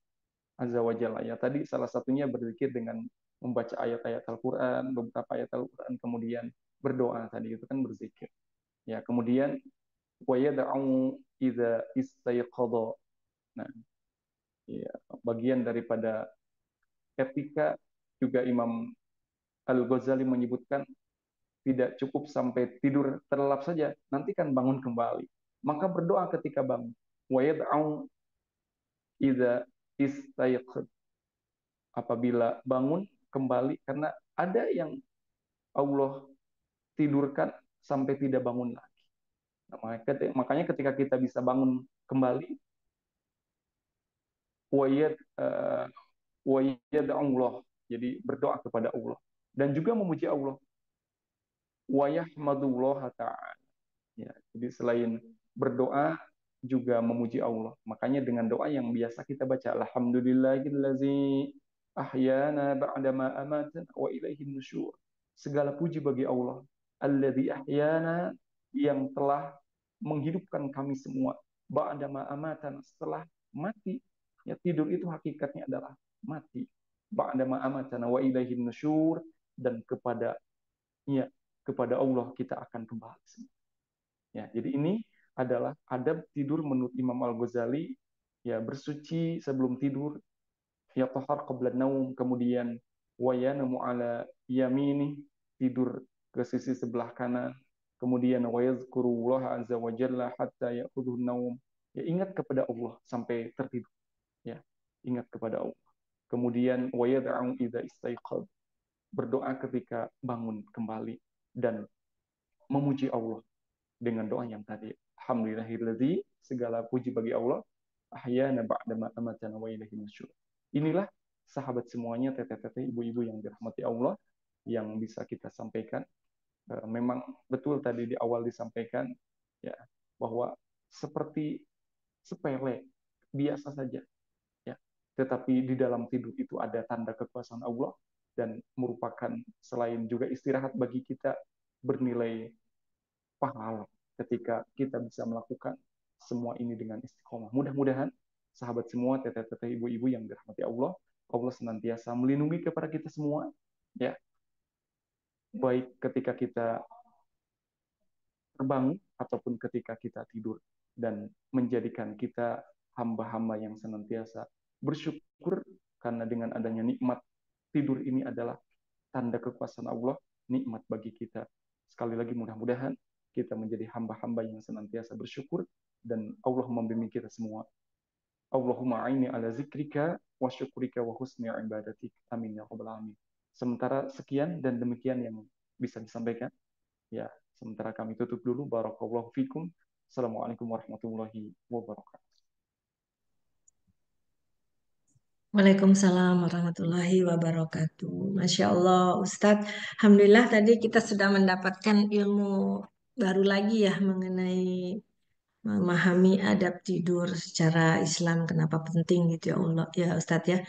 Azza wa Jalla. Ya, tadi salah satunya berzikir dengan membaca ayat-ayat Al-Qur'an, beberapa ayat Al-Qur'an, kemudian berdoa tadi itu kan berzikir. Ya, kemudian wa yad'u idza istayqadha. Nah, ya, bagian daripada etika juga Imam Al-Ghazali menyebutkan tidak cukup sampai tidur terlelap saja, nanti kan bangun kembali. Maka berdoa ketika bangun. Wa yad'u idza istayqadha, apabila bangun kembali, karena ada yang Allah tidurkan sampai tidak bangun lagi. Nah, makanya ketika kita bisa bangun kembali, wayat wa yad'ullah, jadi berdoa kepada Allah dan juga memuji Allah, wa yahmadullah ta'ala. Ya, jadi selain berdoa juga memuji Allah. Makanya dengan doa yang biasa kita baca, alhamdulillahillazi ahyana ba'dama amatana wa ilaihin nusyur. Segala puji bagi Allah, alladzi ahyana, yang telah menghidupkan kami semua, ba'dama amatana, setelah mati. Ya, tidur itu hakikatnya adalah mati. Ba'dama amatana wa ilaihin nusyur, dan kepada Allah kita akan kembali semua. Ya, jadi ini adalah adab tidur menurut Imam Al-Ghazali. Ya, bersuci sebelum tidur, ya tahar qabla naum, kemudian wa yanamu ala yamini, tidur ke sisi sebelah kanan, kemudian wa yazkurullah azza wa jalla hatta ya'khudhu naum. Ya, ingat kepada Allah sampai tertidur. Ya, ingat kepada Allah. Kemudian wa yad'u idza istaiqadh, berdoa ketika bangun kembali dan memuji Allah dengan doa yang tadi. Alhamdulillahilladzi, segala puji bagi Allah, ahyana ba'dama amatana wa ilaihin nusyur. Inilah sahabat semuanya, teteh-teteh, ibu-ibu yang dirahmati Allah, yang bisa kita sampaikan. Memang betul tadi di awal disampaikan, ya, bahwa seperti sepele, biasa saja, ya. Tetapi di dalam tidur itu ada tanda kekuasaan Allah, dan merupakan selain juga istirahat bagi kita, bernilai pahala ketika kita bisa melakukan semua ini dengan istiqomah. Mudah-mudahan sahabat semua, teteh-teteh, ibu-ibu yang dirahmati Allah, Allah senantiasa melindungi kepada kita semua, ya, baik ketika kita terbangun ataupun ketika kita tidur, dan menjadikan kita hamba-hamba yang senantiasa bersyukur, karena dengan adanya nikmat tidur ini adalah tanda kekuasaan Allah, nikmat bagi kita. Sekali lagi mudah-mudahan kita menjadi hamba-hamba yang senantiasa bersyukur, dan Allah membimbing kita semua. Allahumma aini ala zikrika wa syukrika wa husni ibadatik. Amin ya rabbal alamin. Sementara sekian dan demikian yang bisa disampaikan. Ya, sementara kami tutup dulu. Barakallahu fikum. Assalamualaikum warahmatullahi wabarakatuh. Waalaikumsalam warahmatullahi wabarakatuh. Masya Allah, Ustadz. Alhamdulillah tadi kita sudah mendapatkan ilmu baru lagi ya mengenai memahami adab tidur secara Islam. Kenapa penting gitu ya Allah, ya Ustadz ya.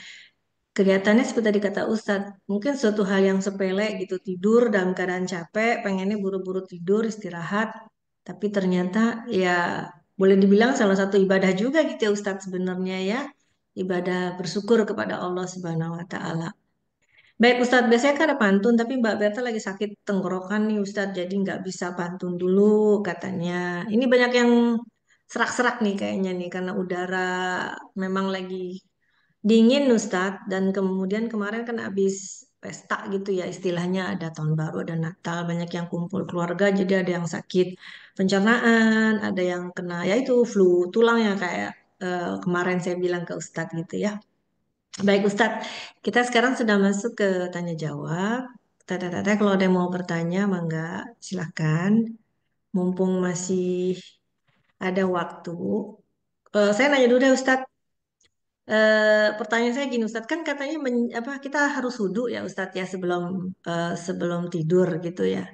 Kelihatannya seperti tadi kata Ustadz, mungkin suatu hal yang sepele gitu, tidur dalam keadaan capek, pengennya buru-buru tidur, istirahat. Tapi ternyata ya boleh dibilang salah satu ibadah juga gitu ya Ustadz sebenarnya ya. Ibadah bersyukur kepada Allah Subhanahu wa Ta'ala. Baik Ustadz, biasanya kan ada pantun, tapi Mbak Berta lagi sakit tenggorokan nih Ustadz, jadi nggak bisa pantun dulu katanya. Ini banyak yang serak-serak nih kayaknya nih, karena udara memang lagi dingin Ustadz. Dan kemudian kemarin kan habis pesta gitu ya, istilahnya ada tahun baru, ada Natal, banyak yang kumpul keluarga, jadi ada yang sakit pencernaan, ada yang kena ya itu flu tulang yang kayak kemarin saya bilang ke Ustadz gitu ya. Baik Ustadz, kita sekarang sudah masuk ke tanya jawab. Teteh-teteh kalau ada yang mau bertanya, mangga silahkan. Mumpung masih ada waktu. Saya nanya dulu deh Ustadz. Pertanyaan saya gini Ustadz, kan katanya apa, kita harus wudhu ya Ustadz ya sebelum sebelum tidur gitu ya.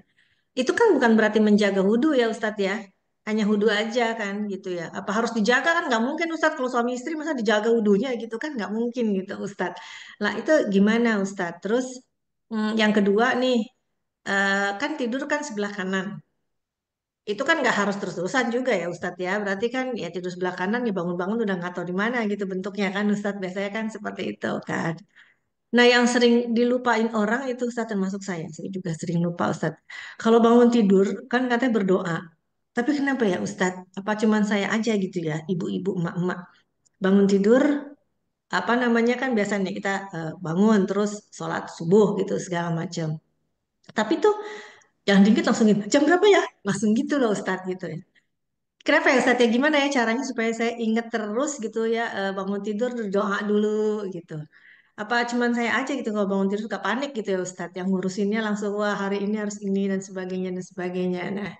Itu kan bukan berarti menjaga wudhu ya Ustadz ya. Hanya wudhu aja kan gitu ya. Apa harus dijaga kan? Nggak mungkin Ustadz kalau suami istri masa dijaga wudhunya gitu kan? Nggak mungkin gitu Ustadz. Nah itu gimana Ustadz? Terus yang kedua nih, kan tidur kan sebelah kanan. Itu kan nggak harus terus-terusan juga ya Ustadz ya. Berarti kan ya tidur sebelah kanan ya bangun-bangun udah nggak tahu di mana gitu bentuknya kan Ustadz. Biasanya kan seperti itu kan. Nah, yang sering dilupain orang itu Ustadz termasuk saya juga sering lupa Ustadz. Kalau bangun tidur kan katanya berdoa. Tapi kenapa ya Ustadz? Apa cuman saya aja gitu ya, ibu-ibu, emak-emak. Bangun tidur, apa namanya kan biasanya kita bangun terus sholat subuh gitu segala macam. Tapi tuh yang dikit langsung gitu, jam berapa ya? Langsung gitu loh Ustadz gitu ya. Kenapa ya Ustadz ya? Gimana ya caranya supaya saya ingat terus gitu ya, bangun tidur doa dulu gitu. Apa cuman saya aja gitu kalau bangun tidur suka panik gitu ya Ustadz yang ngurusinnya langsung wah hari ini harus ini dan sebagainya dan sebagainya. Nah,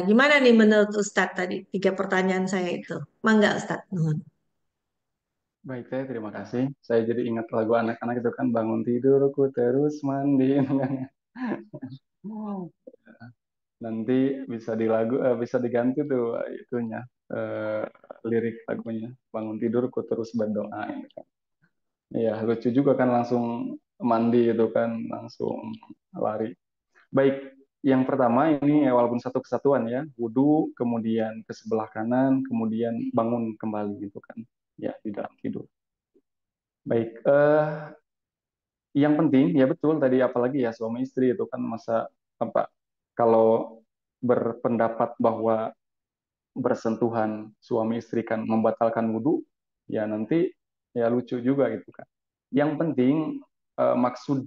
gimana nih menurut Ustadz tadi tiga pertanyaan saya itu? Mangga Ustadz. Nuhun. Baik, saya terima kasih. Saya jadi ingat lagu anak-anak itu kan bangun tidurku terus mandi. Nanti bisa bisa diganti tuh itunya eh, lirik lagunya bangun tidurku terus berdoa. Ini kan. Iya, lucu juga kan langsung mandi itu kan langsung lari. Baik, yang pertama ini ya, walaupun satu kesatuan ya, wudhu, kemudian ke sebelah kanan, kemudian bangun kembali gitu kan, ya di dalam tidur. Baik, yang penting ya betul tadi apalagi ya suami istri itu kan masa apa kalau berpendapat bahwa bersentuhan suami istri kan membatalkan wudhu, ya nanti ya lucu juga gitu kan. Yang penting maksud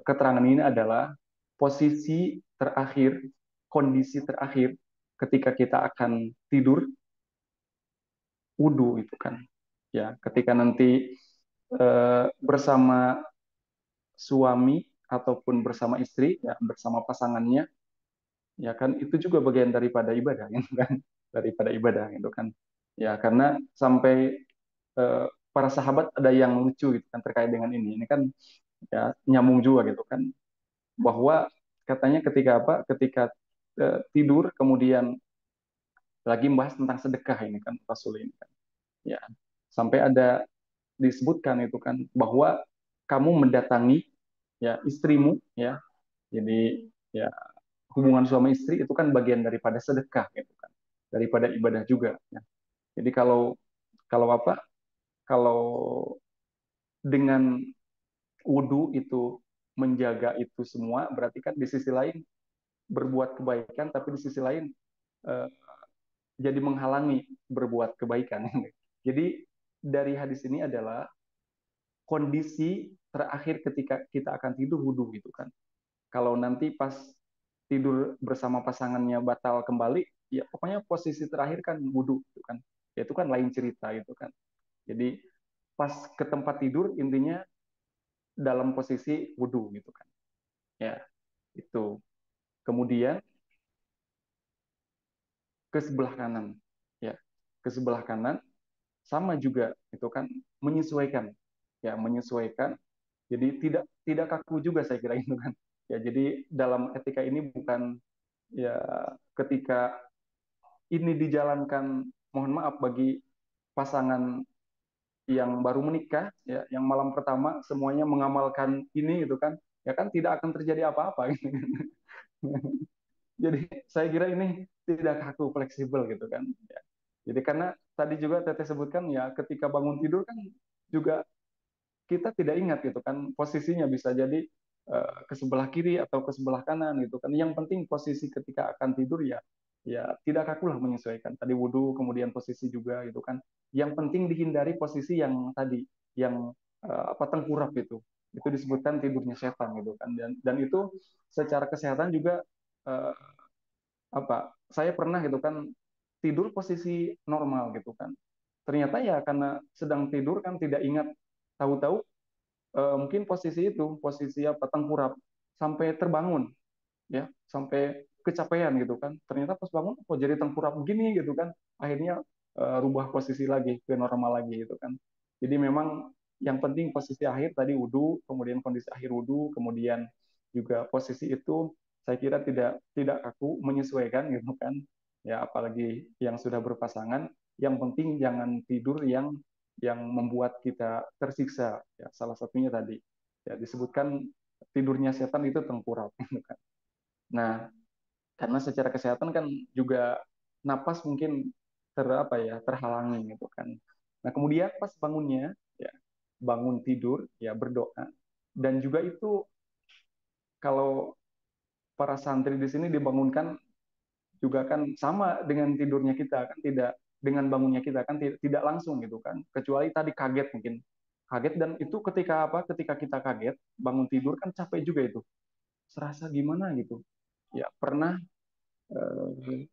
keterangan ini adalah posisi terakhir, kondisi terakhir ketika kita akan tidur wudhu itu kan. Ya, ketika nanti bersama suami ataupun bersama istri, ya bersama pasangannya, ya kan itu juga bagian daripada ibadah, gitu kan? Daripada ibadah itu kan. Ya, karena sampai eh, para sahabat ada yang lucu gitu kan terkait dengan ini. Ini kan ya nyambung juga gitu kan bahwa katanya ketika apa? Ketika tidur kemudian lagi membahas tentang sedekah ini kan Rasul ini kan. Ya, sampai ada disebutkan itu kan bahwa kamu mendatangi ya istrimu ya. Jadi ya hubungan suami istri itu kan bagian daripada sedekah gitu kan. Daripada ibadah juga ya. Jadi kalau kalau apa? Kalau dengan wudhu itu menjaga itu semua, berarti kan di sisi lain berbuat kebaikan, tapi di sisi lain eh, jadi menghalangi berbuat kebaikan. Jadi dari hadis ini adalah kondisi terakhir ketika kita akan tidur wudhu gitu kan. Kalau nanti pas tidur bersama pasangannya batal kembali, ya pokoknya posisi terakhir kan wudhu gitu kan. Ya, itu kan lain cerita gitu kan. Jadi pas ke tempat tidur intinya dalam posisi wudhu gitu kan. Ya, itu. Kemudian ke sebelah kanan. Ya, ke sebelah kanan sama juga itu kan menyesuaikan. Ya, menyesuaikan. Jadi tidak tidak kaku juga saya kira itu kan. Ya, jadi dalam etika ini bukan ya ketika ini dijalankan mohon maaf bagi pasangan yang baru menikah ya yang malam pertama semuanya mengamalkan ini gitu kan ya kan tidak akan terjadi apa-apa gitu. Jadi saya kira ini tidak kaku fleksibel gitu kan. Ya. Jadi karena tadi juga Teteh sebutkan ya ketika bangun tidur kan juga kita tidak ingat gitu kan posisinya bisa jadi ke sebelah kiri atau ke sebelah kanan gitu kan. Yang penting posisi ketika akan tidur ya ya tidak kaku lah menyesuaikan. Tadi wudhu kemudian posisi juga gitu kan. Yang penting dihindari posisi yang tadi yang apa tengkurap itu. Itu disebutkan tidurnya setan gitu kan. Dan itu secara kesehatan juga eh, apa saya pernah gitu kan tidur posisi normal gitu kan ternyata ya karena sedang tidur kan tidak ingat tahu-tahu mungkin posisi itu posisi apa tengkurap sampai terbangun ya sampai kecapean gitu kan ternyata pas bangun kok jadi tengkurap begini gitu kan akhirnya rubah posisi lagi ke normal lagi gitu kan jadi memang yang penting posisi akhir tadi wudhu kemudian kondisi akhir wudhu kemudian juga posisi itu saya kira tidak tidak kaku menyesuaikan gitu kan ya apalagi yang sudah berpasangan yang penting jangan tidur yang membuat kita tersiksa ya salah satunya tadi ya disebutkan tidurnya setan itu tengkurap gitu kan. Nah, karena secara kesehatan kan juga napas mungkin apa ya terhalangi gitu kan. Nah, kemudian pas bangunnya ya bangun tidur ya berdoa dan juga itu kalau para santri di sini dibangunkan juga kan sama dengan tidurnya kita kan tidak dengan bangunnya kita kan tidak langsung gitu kan kecuali tadi kaget mungkin kaget dan itu ketika apa ketika kita kaget bangun tidur kan capek juga itu serasa gimana gitu ya pernah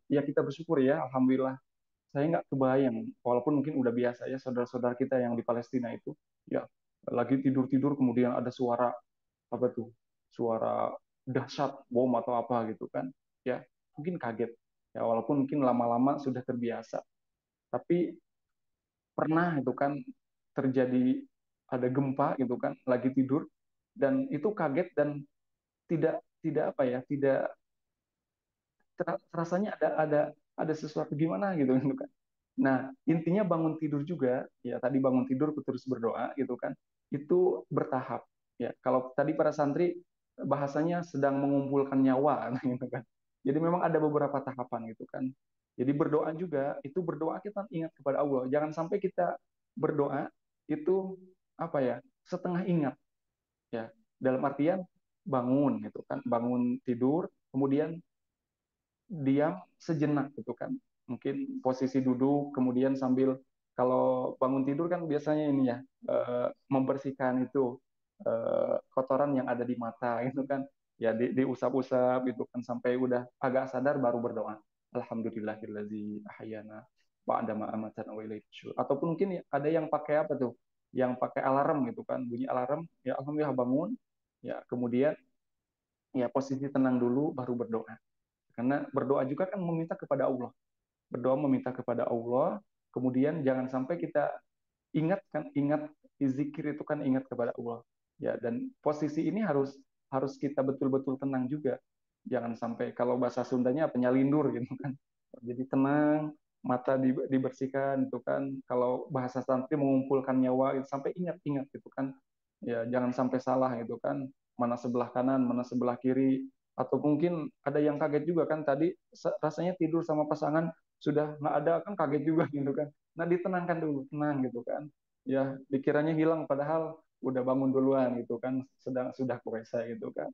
ya kita bersyukur ya alhamdulillah saya nggak kebayang walaupun mungkin udah biasa ya saudara-saudara kita yang di Palestina itu ya lagi tidur-tidur kemudian ada suara apa tuh suara dahsyat bom atau apa gitu kan ya mungkin kaget ya walaupun mungkin lama-lama sudah terbiasa tapi pernah itu kan terjadi ada gempa gitu kan, lagi tidur dan itu kaget dan tidak tidak apa ya, tidak rasanya ada sesuatu gimana gitu gitu kan. Nah, intinya bangun tidur juga, ya tadi bangun tidur terus berdoa gitu kan, itu bertahap. Ya, kalau tadi para santri bahasanya sedang mengumpulkan nyawa gitu kan. Jadi memang ada beberapa tahapan gitu kan. Jadi berdoa juga, itu berdoa kita ingat kepada Allah. Jangan sampai kita berdoa itu apa ya, setengah ingat ya. Dalam artian bangun gitu kan, bangun tidur, kemudian diam sejenak gitu kan. Mungkin posisi duduk, kemudian sambil kalau bangun tidur kan biasanya ini ya membersihkan itu kotoran yang ada di mata gitu kan. Ya diusap-usap gitu kan sampai udah agak sadar baru berdoa. Alhamdulillahillazi ahyana ba'da ma amatana wa ilaihi nusyur. Ataupun mungkin ada yang pakai apa tuh? Yang pakai alarm gitu kan, bunyi alarm, ya alhamdulillah bangun, ya kemudian ya posisi tenang dulu baru berdoa. Karena berdoa juga kan meminta kepada Allah. Berdoa meminta kepada Allah, kemudian jangan sampai kita ingat zikir itu kan ingat kepada Allah. Ya, dan posisi ini harus harus kita betul-betul tenang juga. Jangan sampai kalau bahasa Sundanya penyalindur gitu kan. Jadi tenang, mata dibersihkan itu kan. Kalau bahasa santri mengumpulkan nyawa itu sampai ingat-ingat gitu kan. Ya, jangan sampai salah gitu kan. Mana sebelah kanan, mana sebelah kiri, atau mungkin ada yang kaget juga kan tadi rasanya tidur sama pasangan sudah nggak ada kan kaget juga gitu kan. Nah ditenangkan dulu, tenang gitu kan. Ya dikiranya hilang padahal udah bangun duluan gitu kan, sedang sudah kuesa gitu kan.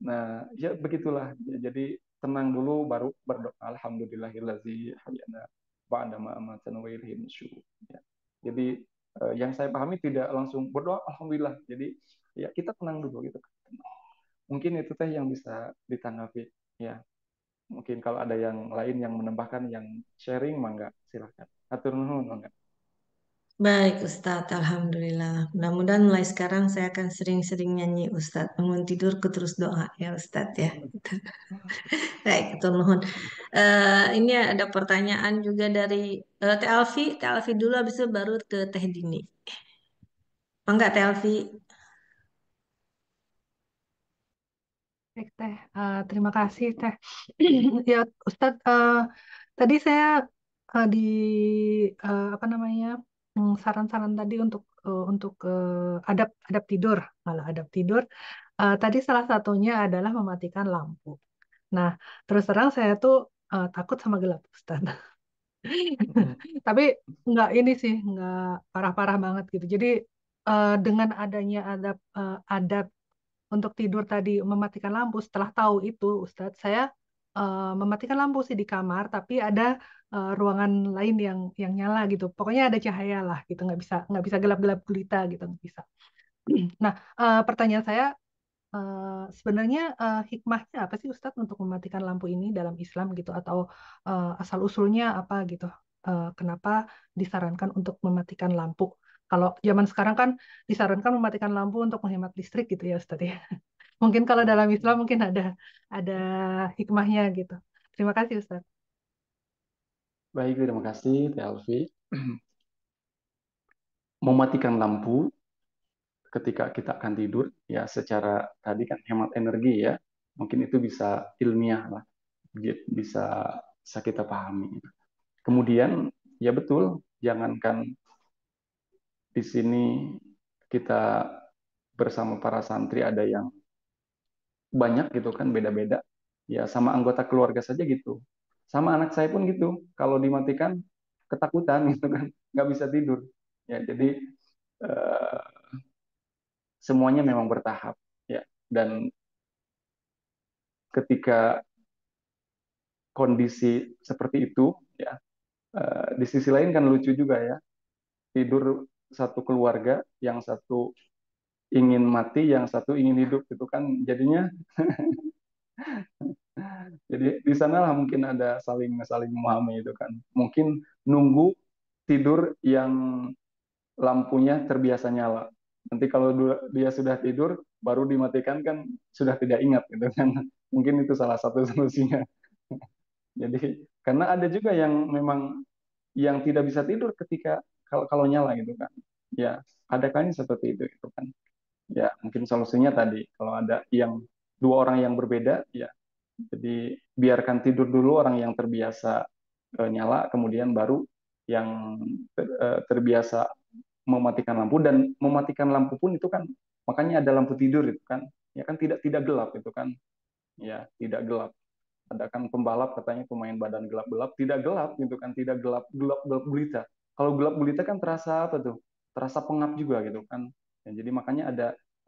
Nah ya begitulah. Ya, jadi tenang dulu baru berdoa. Alhamdulillahillazi hayyana ba'da ma amatana wa ilaihi nusyur. Ya. Jadi yang saya pahami tidak langsung berdoa alhamdulillah. Jadi ya kita tenang dulu gitu kan. Mungkin itu teh yang bisa ditanggapi. Ya, mungkin kalau ada yang lain yang menambahkan, yang sharing, mangga silahkan. Atur nuhun, mangga. Baik Ustadz, Alhamdulillah. Mudah-mudahan mulai sekarang saya akan sering-sering nyanyi Ustadz. Bangun tidurku terus doa ya Ustadz ya. Baik, betul nuhun. Ini ada pertanyaan juga dari Teh Alfi. Teh Alfi dulu, habis itu baru ke Teh Dini. Oh, enggak, Teh Alfi. Baik, Teh. Terima kasih, Teh. Ya, Ustadz, tadi saya di apa namanya saran-saran tadi untuk adab tidur, malah adab tidur. Tadi salah satunya adalah mematikan lampu. Nah, terus terang saya tuh takut sama gelap, Ustadz. Tapi nggak ini sih, nggak parah-parah banget gitu. Jadi dengan adanya adab untuk tidur tadi mematikan lampu. Setelah tahu itu, Ustadz, saya mematikan lampu sih di kamar, tapi ada ruangan lain yang nyala gitu. Pokoknya ada cahaya lah gitu, nggak bisa gelap-gelap gulita gitu, nggak bisa. Nah, pertanyaan saya sebenarnya hikmahnya apa sih Ustadz untuk mematikan lampu ini dalam Islam gitu, atau asal usulnya apa gitu? Kenapa disarankan untuk mematikan lampu? Kalau zaman sekarang kan disarankan mematikan lampu untuk menghemat listrik gitu ya Ustadz ya. Mungkin kalau dalam Islam mungkin ada hikmahnya gitu. Terima kasih Ustadz. Baik, terima kasih, Teh Alfi. Mematikan lampu ketika kita akan tidur, ya secara tadi kan hemat energi ya, mungkin itu bisa ilmiah lah, bisa bisa kita pahami. Kemudian, ya betul, jangankan di sini kita bersama para santri ada yang banyak gitu kan, beda-beda. Ya sama anggota keluarga saja gitu. Sama anak saya pun gitu. Kalau dimatikan ketakutan gitu kan, nggak bisa tidur. Ya jadi eh, semuanya memang bertahap. Ya dan ketika kondisi seperti itu, ya di sisi lain kan lucu juga ya. Tidur satu keluarga, yang satu ingin mati, yang satu ingin hidup gitu kan. Jadinya jadi di sanalah mungkin ada saling saling memahami itu kan. Mungkin nunggu tidur yang lampunya terbiasa nyala. Nanti kalau dia sudah tidur baru dimatikan kan sudah tidak ingat gitu kan. Mungkin itu salah satu solusinya. Jadi karena ada juga yang memang yang tidak bisa tidur ketika kalau nyala gitu kan. Ya, ada kalanya seperti itu kan. Ya, mungkin solusinya tadi kalau ada yang dua orang yang berbeda, ya jadi biarkan tidur dulu orang yang terbiasa nyala, kemudian baru yang terbiasa mematikan lampu. Dan mematikan lampu pun itu kan makanya ada lampu tidur itu kan, ya kan tidak gelap itu kan, ya tidak gelap. Ada kan pembalap katanya pemain badan gelap-gelap, tidak gelap gitu kan, tidak gelap gelap gelap gulita. Kalau gelap gulita kan terasa apa tuh, terasa pengap juga gitu kan. Ya, jadi makanya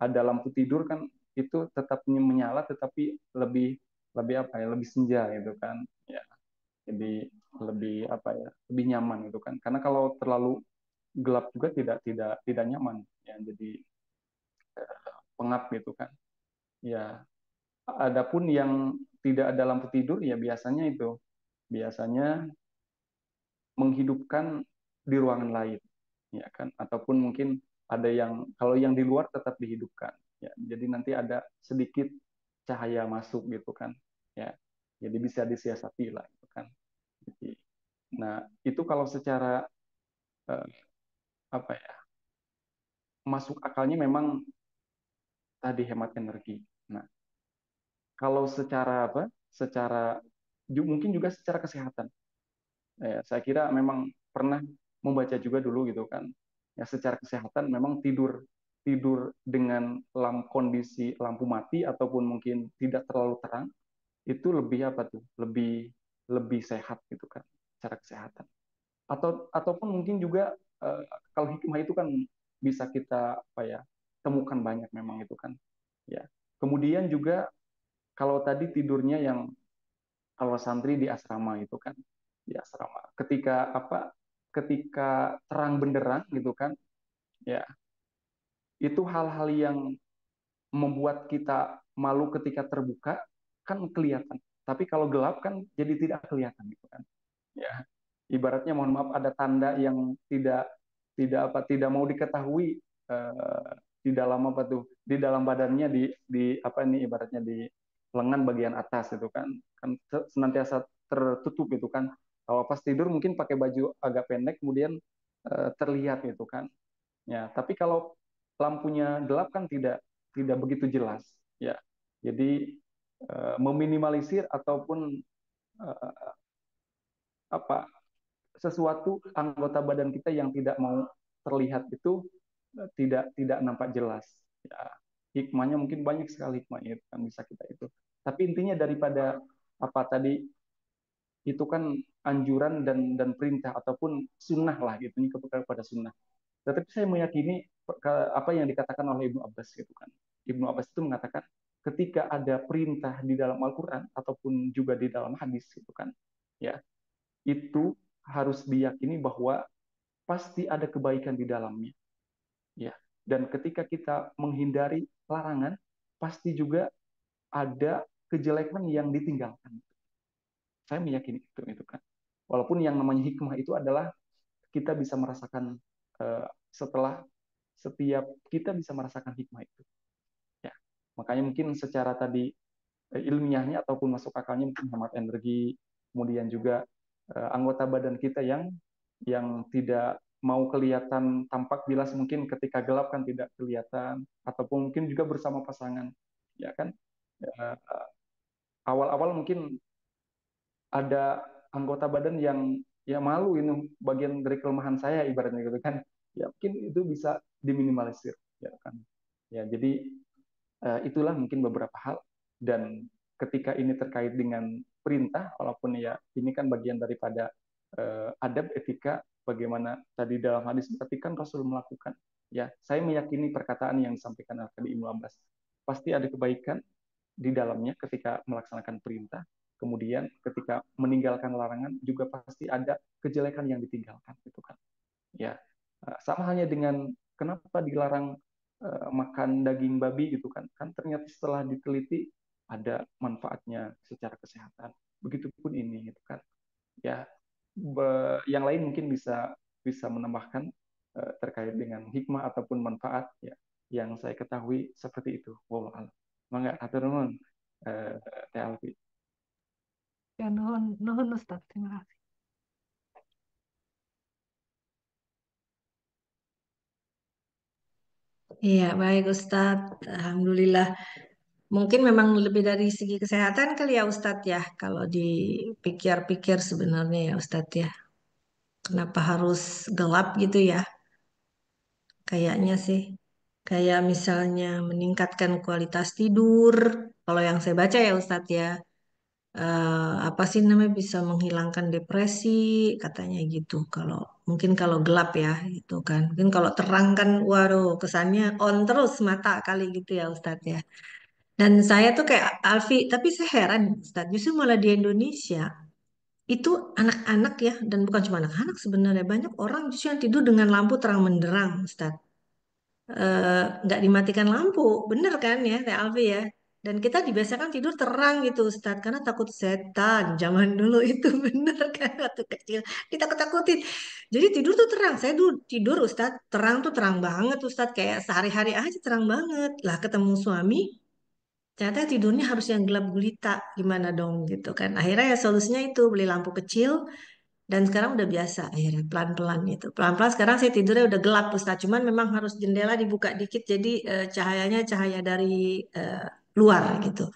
ada lampu tidur kan, itu tetap menyala tetapi lebih lebih apa ya, lebih senja gitu kan, ya jadi lebih apa ya, lebih nyaman gitu kan, karena kalau terlalu gelap juga tidak nyaman ya, jadi pengap gitu kan. Ya, adapun yang tidak ada lampu tidur ya biasanya itu, biasanya menghidupkan di ruangan lain, ya kan, ataupun mungkin ada yang, kalau yang di luar tetap dihidupkan, ya jadi nanti ada sedikit cahaya masuk gitu kan, ya jadi bisa disiasati lah gitu kan. Jadi, nah itu kalau secara eh, apa ya, masuk akalnya memang tadi hemat energi. Nah kalau secara apa, secara mungkin juga secara kesehatan, ya, saya kira memang pernah membaca juga dulu gitu kan. Ya secara kesehatan memang tidur tidur dengan kondisi lampu mati ataupun mungkin tidak terlalu terang itu lebih apa tuh? Lebih lebih sehat gitu kan secara kesehatan. Ataupun mungkin juga kalau hikmah itu kan bisa kita apa ya, temukan banyak memang itu kan. Ya. Kemudian juga kalau tadi tidurnya yang kalau santri di asrama itu kan, di asrama ketika apa, ketika terang benderang gitu kan, ya itu hal-hal yang membuat kita malu ketika terbuka kan kelihatan, tapi kalau gelap kan jadi tidak kelihatan gitu kan, ya ibaratnya mohon maaf ada tanda yang tidak mau diketahui eh, di dalam apa tuh, di dalam badannya, di apa ini ibaratnya di lengan bagian atas itu kan, kan senantiasa tertutup itu kan. Kalau pas tidur mungkin pakai baju agak pendek kemudian terlihat itu kan, ya tapi kalau lampunya gelap kan tidak begitu jelas, ya jadi meminimalisir ataupun eh, apa, sesuatu anggota badan kita yang tidak mau terlihat itu tidak nampak jelas. Ya, hikmahnya mungkin banyak sekali hikmahnya itu kan bisa kita itu. Tapi intinya daripada apa tadi itu kan anjuran dan perintah ataupun sunnah lah gitu, ini kepada sunnah. Tetapi saya meyakini apa yang dikatakan oleh Ibnu Abbas gitu kan. Ibnu Abbas itu mengatakan ketika ada perintah di dalam Al-Quran ataupun juga di dalam hadis gitu kan, ya itu harus diyakini bahwa pasti ada kebaikan di dalamnya, ya. Dan ketika kita menghindari larangan, pasti juga ada kejelekan yang ditinggalkan. Saya meyakini itu kan. Walaupun yang namanya hikmah itu adalah kita bisa merasakan setelah setiap kita bisa merasakan hikmah itu, ya. Makanya mungkin secara tadi ilmiahnya ataupun masuk akalnya mungkin hemat energi, kemudian juga anggota badan kita yang tidak mau kelihatan tampak jelas, mungkin ketika gelap kan tidak kelihatan, ataupun mungkin juga bersama pasangan, ya kan. Eh, Awal-awal mungkin ada anggota badan yang ya malu, ini bagian dari kelemahan saya ibaratnya gitu kan, ya mungkin itu bisa diminimalisir, ya kan. Ya jadi itulah mungkin beberapa hal. Dan ketika ini terkait dengan perintah, walaupun ya ini kan bagian daripada adab etika, bagaimana tadi dalam hadis ketika Rasul melakukan, ya saya meyakini perkataan yang disampaikan tadi Ibnu Abbas, pasti ada kebaikan di dalamnya ketika melaksanakan perintah, kemudian ketika meninggalkan larangan juga pasti ada kejelekan yang ditinggalkan gitu kan, ya. Sama halnya dengan kenapa dilarang makan daging babi gitu kan, kan ternyata setelah diteliti ada manfaatnya secara kesehatan, begitupun ini gitu kan, ya. Yang lain mungkin bisa bisa menambahkan terkait dengan hikmah ataupun manfaat, ya yang saya ketahui seperti itu, wallahu a'lam. Mangga atur nuhun eh, Teh Alfi. Ya, nuhun, nuhun Ustaz. Terima kasih. Iya, baik Ustadz. Alhamdulillah. Mungkin memang lebih dari segi kesehatan kali ya Ustadz ya. Kalau dipikir-pikir sebenarnya ya Ustadz ya. Kenapa harus gelap gitu ya? Kayaknya sih. Kayak misalnya meningkatkan kualitas tidur. Kalau yang saya baca ya Ustadz ya. Apa sih namanya bisa menghilangkan depresi katanya gitu. Kalau mungkin kalau gelap ya gitu kan. Mungkin kalau terang kan waduh kesannya on terus mata kali gitu ya Ustadz ya. Dan saya tuh kayak Alfi, tapi saya heran Ustadz, justru malah di Indonesia itu anak-anak ya, dan bukan cuma anak-anak sebenarnya, banyak orang justru yang tidur dengan lampu terang benderang Ustadz. Nggak dimatikan lampu, bener kan ya Teh Alfi ya? Dan kita dibiasakan tidur terang gitu Ustadz, karena takut setan, zaman dulu itu bener kan, waktu kecil, ditakut-takutin. Jadi tidur tuh terang, saya dulu tidur Ustadz, terang tuh terang banget Ustadz, kayak sehari-hari aja terang banget. Lah ketemu suami, ternyata tidurnya harus yang gelap gulita, gimana dong gitu kan. Akhirnya ya solusinya itu beli lampu kecil dan sekarang udah biasa akhirnya pelan-pelan itu. Pelan-pelan sekarang saya tidurnya udah gelap Ustaz. Cuman memang harus jendela dibuka dikit jadi cahayanya cahaya dari eh, luar gitu.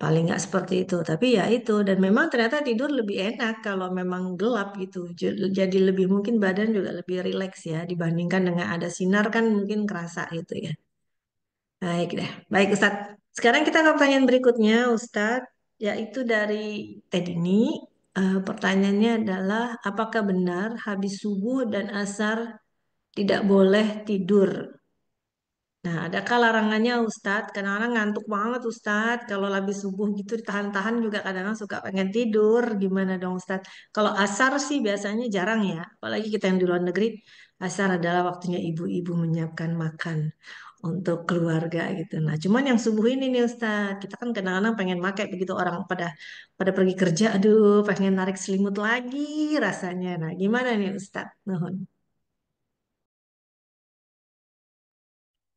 Paling nggak seperti itu. Tapi ya itu dan memang ternyata tidur lebih enak kalau memang gelap gitu. Jadi lebih mungkin badan juga lebih rileks ya dibandingkan dengan ada sinar kan mungkin kerasa gitu ya. Baik deh. Baik Ustadz. Sekarang kita ke pertanyaan berikutnya Ustadz, yaitu dari Tedini. Pertanyaannya adalah, apakah benar habis subuh dan asar tidak boleh tidur? Nah, adakah larangannya Ustadz? Kadang-kadang ngantuk banget Ustadz. Kalau habis subuh gitu ditahan-tahan juga kadang-kadang suka pengen tidur. Gimana dong Ustadz? Kalau asar sih biasanya jarang ya. Apalagi kita yang di luar negeri, asar adalah waktunya ibu-ibu menyiapkan makan untuk keluarga gitu. Nah, cuman yang subuh ini nih Ustadz, kita kan kadang-kadang pengen makai begitu orang pada pada pergi kerja, aduh pengen narik selimut lagi rasanya. Nah, gimana nih Ustadz? Nuhun.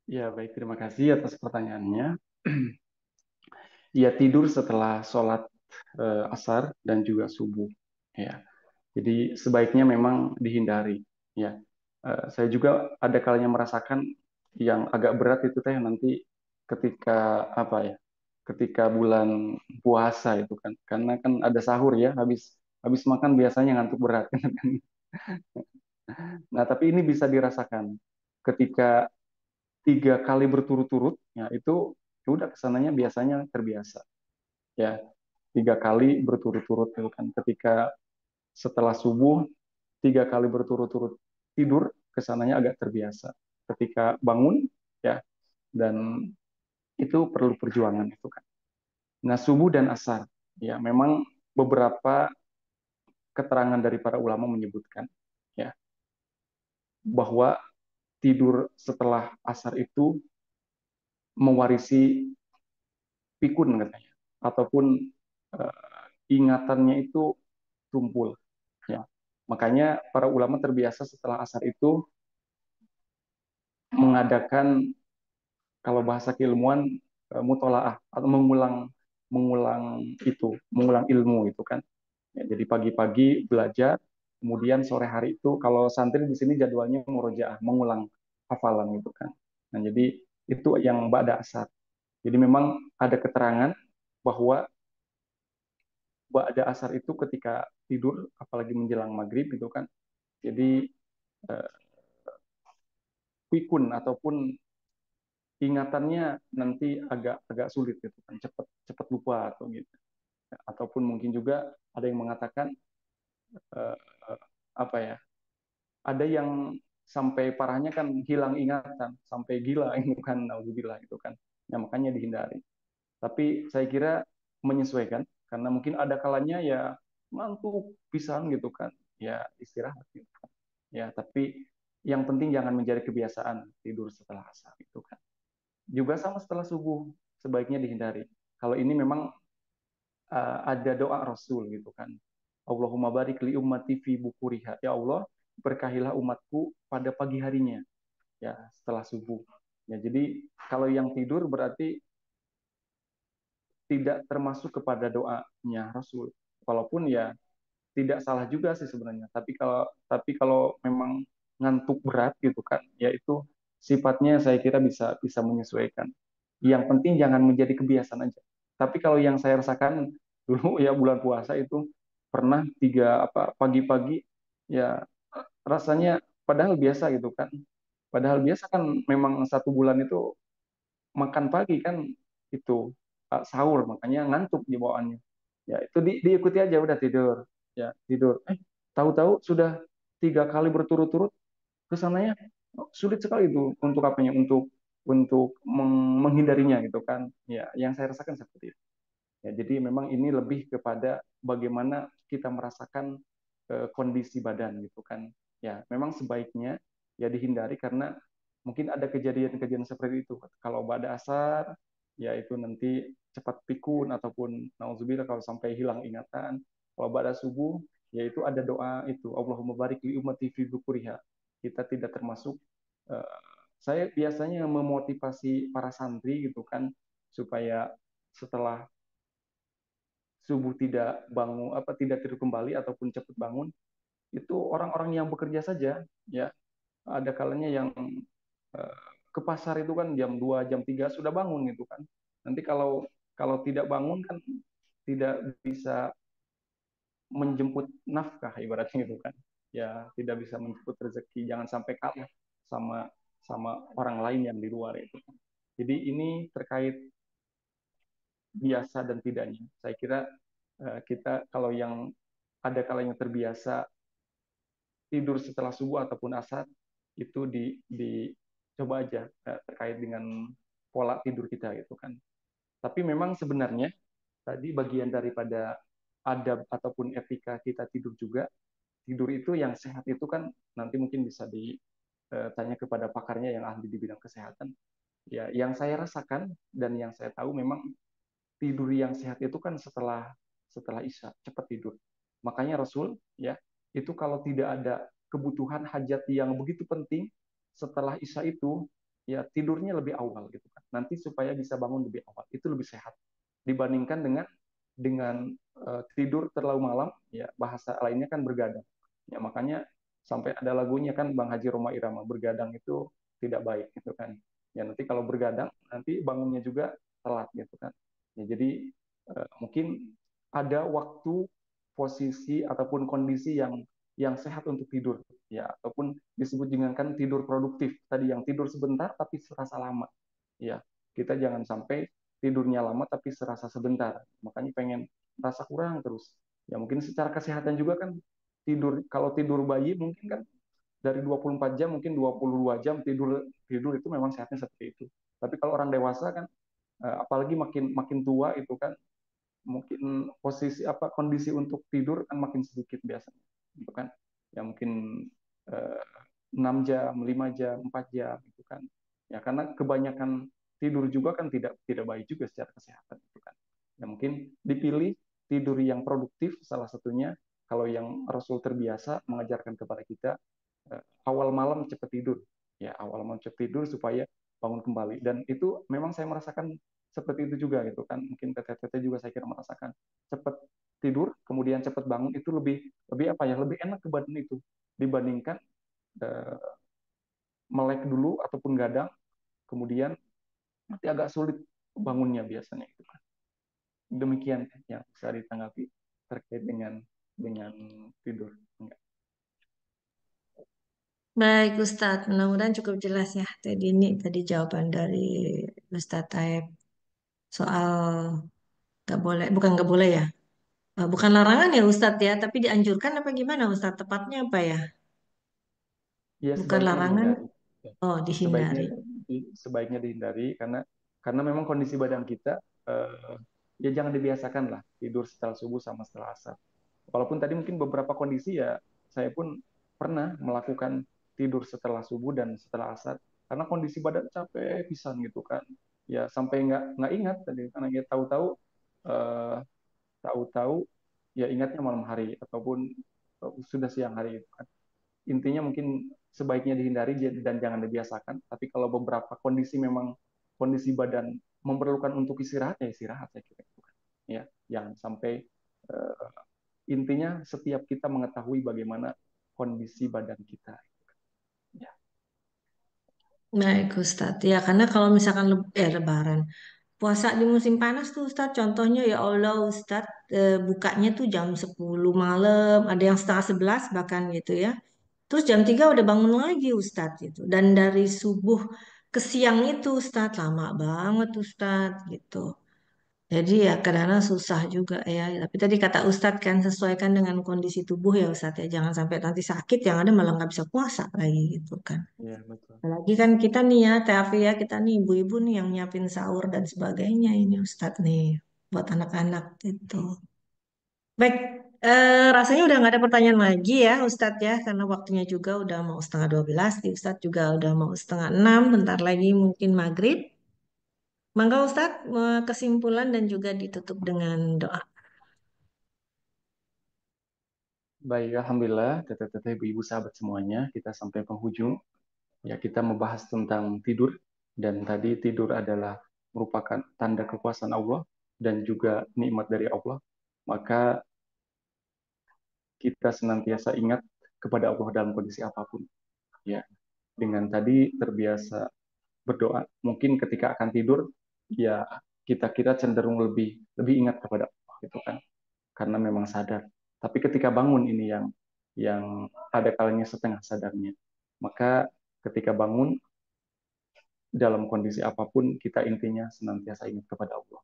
Ya, baik, terima kasih atas pertanyaannya. Ya, tidur setelah sholat asar dan juga subuh. Ya, jadi sebaiknya memang dihindari. Ya, saya juga ada kalanya merasakan yang agak berat itu teh nanti ketika apa ya, ketika bulan puasa itu kan, karena kan ada sahur ya, habis habis makan biasanya ngantuk berat. Nah, tapi ini bisa dirasakan ketika 3 kali berturut-turut, ya itu udah kesananya biasanya terbiasa. Ya, 3 kali berturut-turut itu kan ketika setelah subuh 3 kali berturut-turut tidur kesananya agak terbiasa ketika bangun ya, dan itu perlu perjuangan itu kan. Nah, subuh dan asar ya memang beberapa keterangan dari para ulama menyebutkan ya bahwa tidur setelah asar itu mewarisi pikun katanya ataupun ingatannya itu tumpul ya. Makanya para ulama terbiasa setelah asar itu mengadakan, kalau bahasa keilmuan, mutolaah atau mengulang mengulang mengulang ilmu itu kan. Ya, jadi pagi-pagi belajar, kemudian sore hari itu kalau santri di sini jadwalnya murojaah, mengulang hafalan itu kan. Nah, jadi itu yang ba'da asar. Jadi memang ada keterangan bahwa ba'da asar itu ketika tidur, apalagi menjelang maghrib gitu kan. Jadi eh, pikun ataupun ingatannya nanti agak agak sulit gitu kan, cepat cepat lupa atau gitu. Ataupun mungkin juga ada yang mengatakan eh, apa ya, ada yang sampai parahnya kan hilang ingatan sampai gila itu kan, naudzubillah itu kan. Ya makanya dihindari. Tapi saya kira menyesuaikan karena mungkin ada kalanya ya ngantuk pisan gitu kan, ya istirahat gitu kan. Ya tapi yang penting jangan menjadi kebiasaan tidur setelah asar itu kan. Juga sama setelah subuh sebaiknya dihindari. Kalau ini memang ada doa Rasul gitu kan. Allahumma barik li ummati fi bukuriha. Ya Allah, berkahilah umatku pada pagi harinya ya setelah subuh. Ya, jadi kalau yang tidur berarti tidak termasuk kepada doanya Rasul. Walaupun ya tidak salah juga sih sebenarnya. Tapi kalau memang ngantuk berat gitu kan, ya itu sifatnya saya kira bisa bisa menyesuaikan. Yang penting jangan menjadi kebiasaan aja. Tapi kalau yang saya rasakan dulu ya bulan puasa itu pernah tiga apa pagi-pagi ya rasanya padahal biasa gitu kan. Padahal biasa kan memang 1 bulan itu makan pagi kan itu sahur makanya ngantuk di bawaannya. Ya itu diikuti aja udah tidur. Ya tidur. Tahu-tahu sudah 3 kali berturut-turut kesananya sulit sekali itu untuk apanya untuk menghindarinya gitu kan ya yang saya rasakan seperti itu ya jadi memang ini lebih kepada bagaimana kita merasakan kondisi badan gitu kan ya memang sebaiknya ya dihindari karena mungkin ada kejadian-kejadian seperti itu kalau pada asar ya itu nanti cepat pikun ataupun nauzubillah kalau sampai hilang ingatan kalau pada subuh yaitu ada doa itu Allahumma barik li ummati fi bukuriha kita tidak termasuk eh, saya biasanya memotivasi para santri gitu kan supaya setelah subuh tidak bangun apa tidak tidur kembali ataupun cepat bangun itu orang-orang yang bekerja saja ya ada kalanya yang eh, ke pasar itu kan jam 2 jam 3 sudah bangun gitu kan nanti kalau kalau tidak bangun kan tidak bisa menjemput nafkah ibaratnya gitu kan ya tidak bisa menjemput rezeki jangan sampai kalah sama sama orang lain yang di luar itu jadi ini terkait biasa dan tidaknya saya kira kita kalau yang ada kalanya terbiasa tidur setelah subuh ataupun asar itu dicoba aja terkait dengan pola tidur kita gitu kan tapi memang sebenarnya tadi bagian daripada adab ataupun etika kita tidur juga tidur itu yang sehat itu kan nanti mungkin bisa ditanya kepada pakarnya yang ahli di bidang kesehatan. Ya, yang saya rasakan dan yang saya tahu memang tidur yang sehat itu kan setelah setelah Isya, cepat tidur. Makanya Rasul ya, itu kalau tidak ada kebutuhan hajat yang begitu penting setelah Isya itu ya tidurnya lebih awal gitu kan. Nanti supaya bisa bangun lebih awal. Itu lebih sehat dibandingkan dengan tidur terlalu malam ya bahasa lainnya kan bergadang. Ya makanya sampai ada lagunya kan Bang Haji Roma Irama bergadang itu tidak baik gitu kan. Ya nanti kalau bergadang nanti bangunnya juga telat gitu kan. Ya, jadi mungkin ada waktu, posisi ataupun kondisi yang sehat untuk tidur, ya ataupun disebut dengan kan tidur produktif tadi yang tidur sebentar tapi serasa lama, ya kita jangan sampai tidurnya lama tapi serasa sebentar, makanya pengen rasa kurang terus, ya mungkin secara kesehatan juga kan tidur kalau tidur bayi mungkin kan dari 24 jam mungkin 22 jam tidur tidur itu memang sehatnya seperti itu. Tapi kalau orang dewasa kan apalagi makin makin tua itu kan mungkin posisi apa kondisi untuk tidur kan makin sedikit biasanya gitu kan ya mungkin eh, 6 jam 5 jam 4 jam gitu kan ya karena kebanyakan tidur juga kan tidak tidak baik juga secara kesehatan gitu kan ya mungkin dipilih tidur yang produktif salah satunya kalau yang Rasul terbiasa mengajarkan kepada kita awal malam cepat tidur ya awal malam cepat tidur supaya bangun kembali dan itu memang saya merasakan seperti itu juga gitu kan mungkin teteh-teteh juga saya kira merasakan cepat tidur kemudian cepat bangun itu lebih lebih apa ya lebih enak ke badan itu dibandingkan eh, melek dulu ataupun gadang kemudian nanti agak sulit bangunnya biasanya itu kan demikian yang bisa ditanggapi terkait dengan tidur. Baik Ustadz, mudah-mudahan cukup jelas ya. Tadi jawaban dari Ustadz Taib soal nggak boleh, bukan nggak boleh ya. Bukan larangan ya Ustadz ya, tapi dianjurkan apa gimana Ustadz? Tepatnya apa ya? Ya Bukan sebaiknya larangan, dihindari. Ya, oh sebaiknya dihindari. sebaiknya dihindari karena memang kondisi badan kita ya jangan dibiasakan lah tidur setelah subuh sama setelah asar. Walaupun tadi mungkin beberapa kondisi ya saya pun pernah melakukan tidur setelah subuh dan setelah asar karena kondisi badan capek pisan gitu kan. Ya sampai nggak ingat tadi karena ya tahu-tahu eh, tahu-tahu ya ingatnya malam hari ataupun sudah siang hari gitu kan intinya mungkin sebaiknya dihindari dan jangan dibiasakan. Tapi kalau beberapa kondisi memang kondisi badan memerlukan untuk istirahat ya istirahat saya kira itu kan. Ya, yang sampai uh, intinya setiap kita mengetahui bagaimana kondisi badan kita. Ya, Baik Ustadz, ya karena kalau misalkan Lebaran, puasa di musim panas tuh Ustadz, contohnya ya Allah Ustadz, bukanya tuh jam 10 malam, ada yang setengah 11 bahkan gitu ya. Terus jam 3 udah bangun lagi Ustadz gitu. Dan dari subuh ke siang itu Ustadz, lama banget Ustadz gitu. Jadi ya kadang-kadang susah juga ya. Tapi tadi kata Ustadz kan sesuaikan dengan kondisi tubuh ya Ustadz ya. Jangan sampai nanti sakit yang ada malah nggak bisa puasa lagi gitu kan. Ya, betul. Apalagi kan kita nih ya, Teh ya, kita nih ibu-ibu nih yang nyiapin sahur dan sebagainya ini Ustadz nih buat anak-anak gitu. Baik, rasanya udah nggak ada pertanyaan lagi ya Ustadz ya, karena waktunya juga udah mau setengah 12, di Ustadz juga udah mau setengah 6, bentar lagi mungkin maghrib. Mangga Ustadz, kesimpulan dan juga ditutup dengan doa. Baik, alhamdulillah, teteh-teteh, ibu-ibu, sahabat semuanya, kita sampai penghujung. Ya, kita membahas tentang tidur, dan tadi tidur adalah merupakan tanda kekuasaan Allah dan juga nikmat dari Allah. Maka kita senantiasa ingat kepada Allah dalam kondisi apapun. Ya, dengan tadi terbiasa berdoa. Mungkin ketika akan tidur, ya kita kita cenderung lebih lebih ingat kepada Allah, gitu kan? Karena memang sadar. Tapi ketika bangun ini yang ada kalanya setengah sadarnya. Maka ketika bangun dalam kondisi apapun kita intinya senantiasa ingat kepada Allah.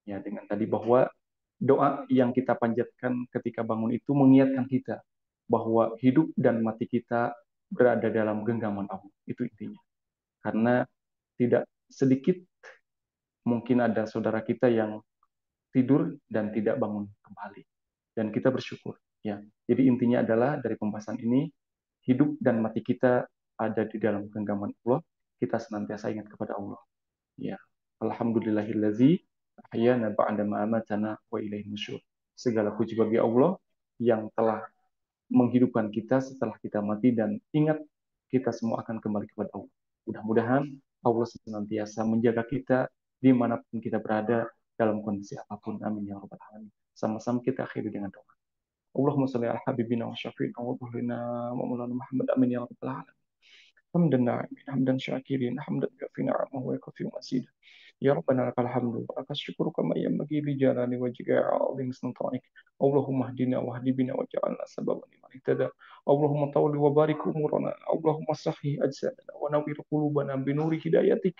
Ya, dengan tadi bahwa doa yang kita panjatkan ketika bangun itu mengingatkan kita bahwa hidup dan mati kita berada dalam genggaman Allah. Itu intinya. Karena tidak sedikit mungkin ada saudara kita yang tidur dan tidak bangun kembali. Dan kita bersyukur. Ya. Jadi intinya adalah dari pembahasan ini, hidup dan mati kita ada di dalam genggaman Allah. Kita senantiasa ingat kepada Allah. Ya. Alhamdulillahillazi ahyana ba'da ma amatana wa ilaihi nusyur. Segala puji bagi Allah yang telah menghidupkan kita setelah kita mati, dan ingat kita semua akan kembali kepada Allah. Mudah-mudahan Allah senantiasa menjaga kita dimanapun kita berada dalam kondisi apapun. Amin ya rabbal alamin. Sama-sama kita akhiri dengan doa. Allahumma salli ala habibina wa syafi'ina wa dhuhrina wa maulana Muhammad. Amin ya rabbal alamin. حمدا ناعمين حمدا شاكرين حمدا يكفي نعمه ويكفي مزيدا يا ربنا لك الحمد ولك الشكر كما ينبغي لجلال وجهك عظيم سلطانك. اللهم اهدنا واهد بنا واجعلنا سببا لمن اهتدى. اللهم طول وبارك امورنا. اللهم صحح اجسادنا ونور قلوبنا بنور هدايتك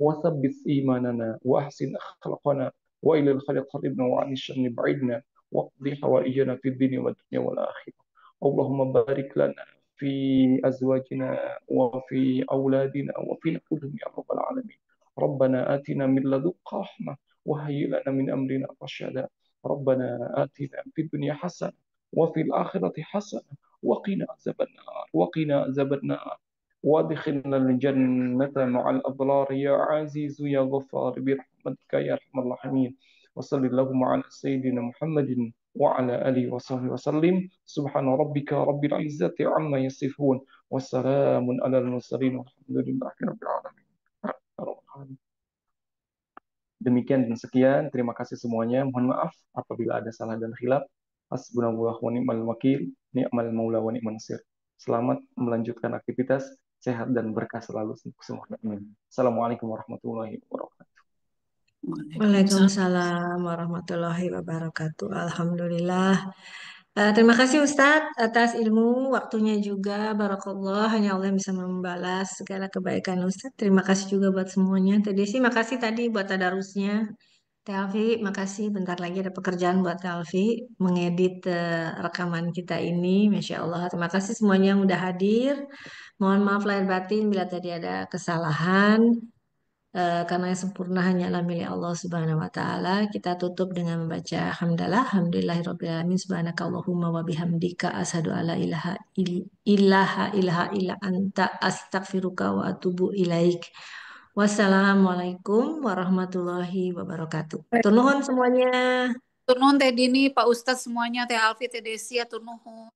وثبت ايماننا واحسن اخلاقنا والى الخير قربنا وعن الشر بعدنا واقض حوائجنا في الدنيا والدنيا والاخره. اللهم بارك لنا في أزواجنا وفي أولادنا وفي نفوسهم يا رب العالمين. ربنا آتنا من لدنك رحمة وهيئ لنا من أمرنا رشدا. ربنا آتنا في الدنيا حسنة وفي الآخرة حسنة وقنا عذاب النار وقنا عذاب النار وادخلنا الجنة مع الأبرار يا عزيز يا غفار برحمتك يا أرحم الراحمين. وصل اللهم على سيدنا محمد وعلى آله وصحبه وسلم. سبحان ربك رب العزة عما يصفون والسلام على المرسلين والحمد لله رب العالمين. Demikian dan sekian. Terima kasih semuanya. Mohon maaf apabila ada salah dan khilaf. Hasbunallah wa ni'mal wakil, ni'mal maula wa ni'man nasir. Selamat melanjutkan aktivitas, sehat dan berkah selalu semua. Amin. Assalamualaikum warahmatullahi wabarakatuh. Waalaikumsalam. Waalaikumsalam warahmatullahi wabarakatuh. Alhamdulillah. Terima kasih Ustadz atas ilmu, waktunya juga. Barakallah, hanya Allah yang bisa membalas segala kebaikan Ustadz. Terima kasih juga buat semuanya. Tadi sih makasih tadi buat tadarusnya. Teh Alfi, makasih. Bentar lagi ada pekerjaan buat Teh Alfi mengedit rekaman kita ini. Masya Allah. Terima kasih semuanya yang udah hadir. Mohon maaf lahir batin bila tadi ada kesalahan. Karena yang sempurna hanyalah milik Allah Subhanahu wa taala. Kita tutup dengan membaca hamdalah, hamdulillahirabbil alamin, subhanakallahumma wa bihamdika asyhadu alla ilaha illa anta astaghfiruka wa atubu ilaik. Wassalamualaikum warahmatullahi wabarakatuh. Tur nuhun semuanya. Tur nuhun Teh Dini, Pak Ustadz semuanya, Teh Alfi, Teh Desi, tur nuhun.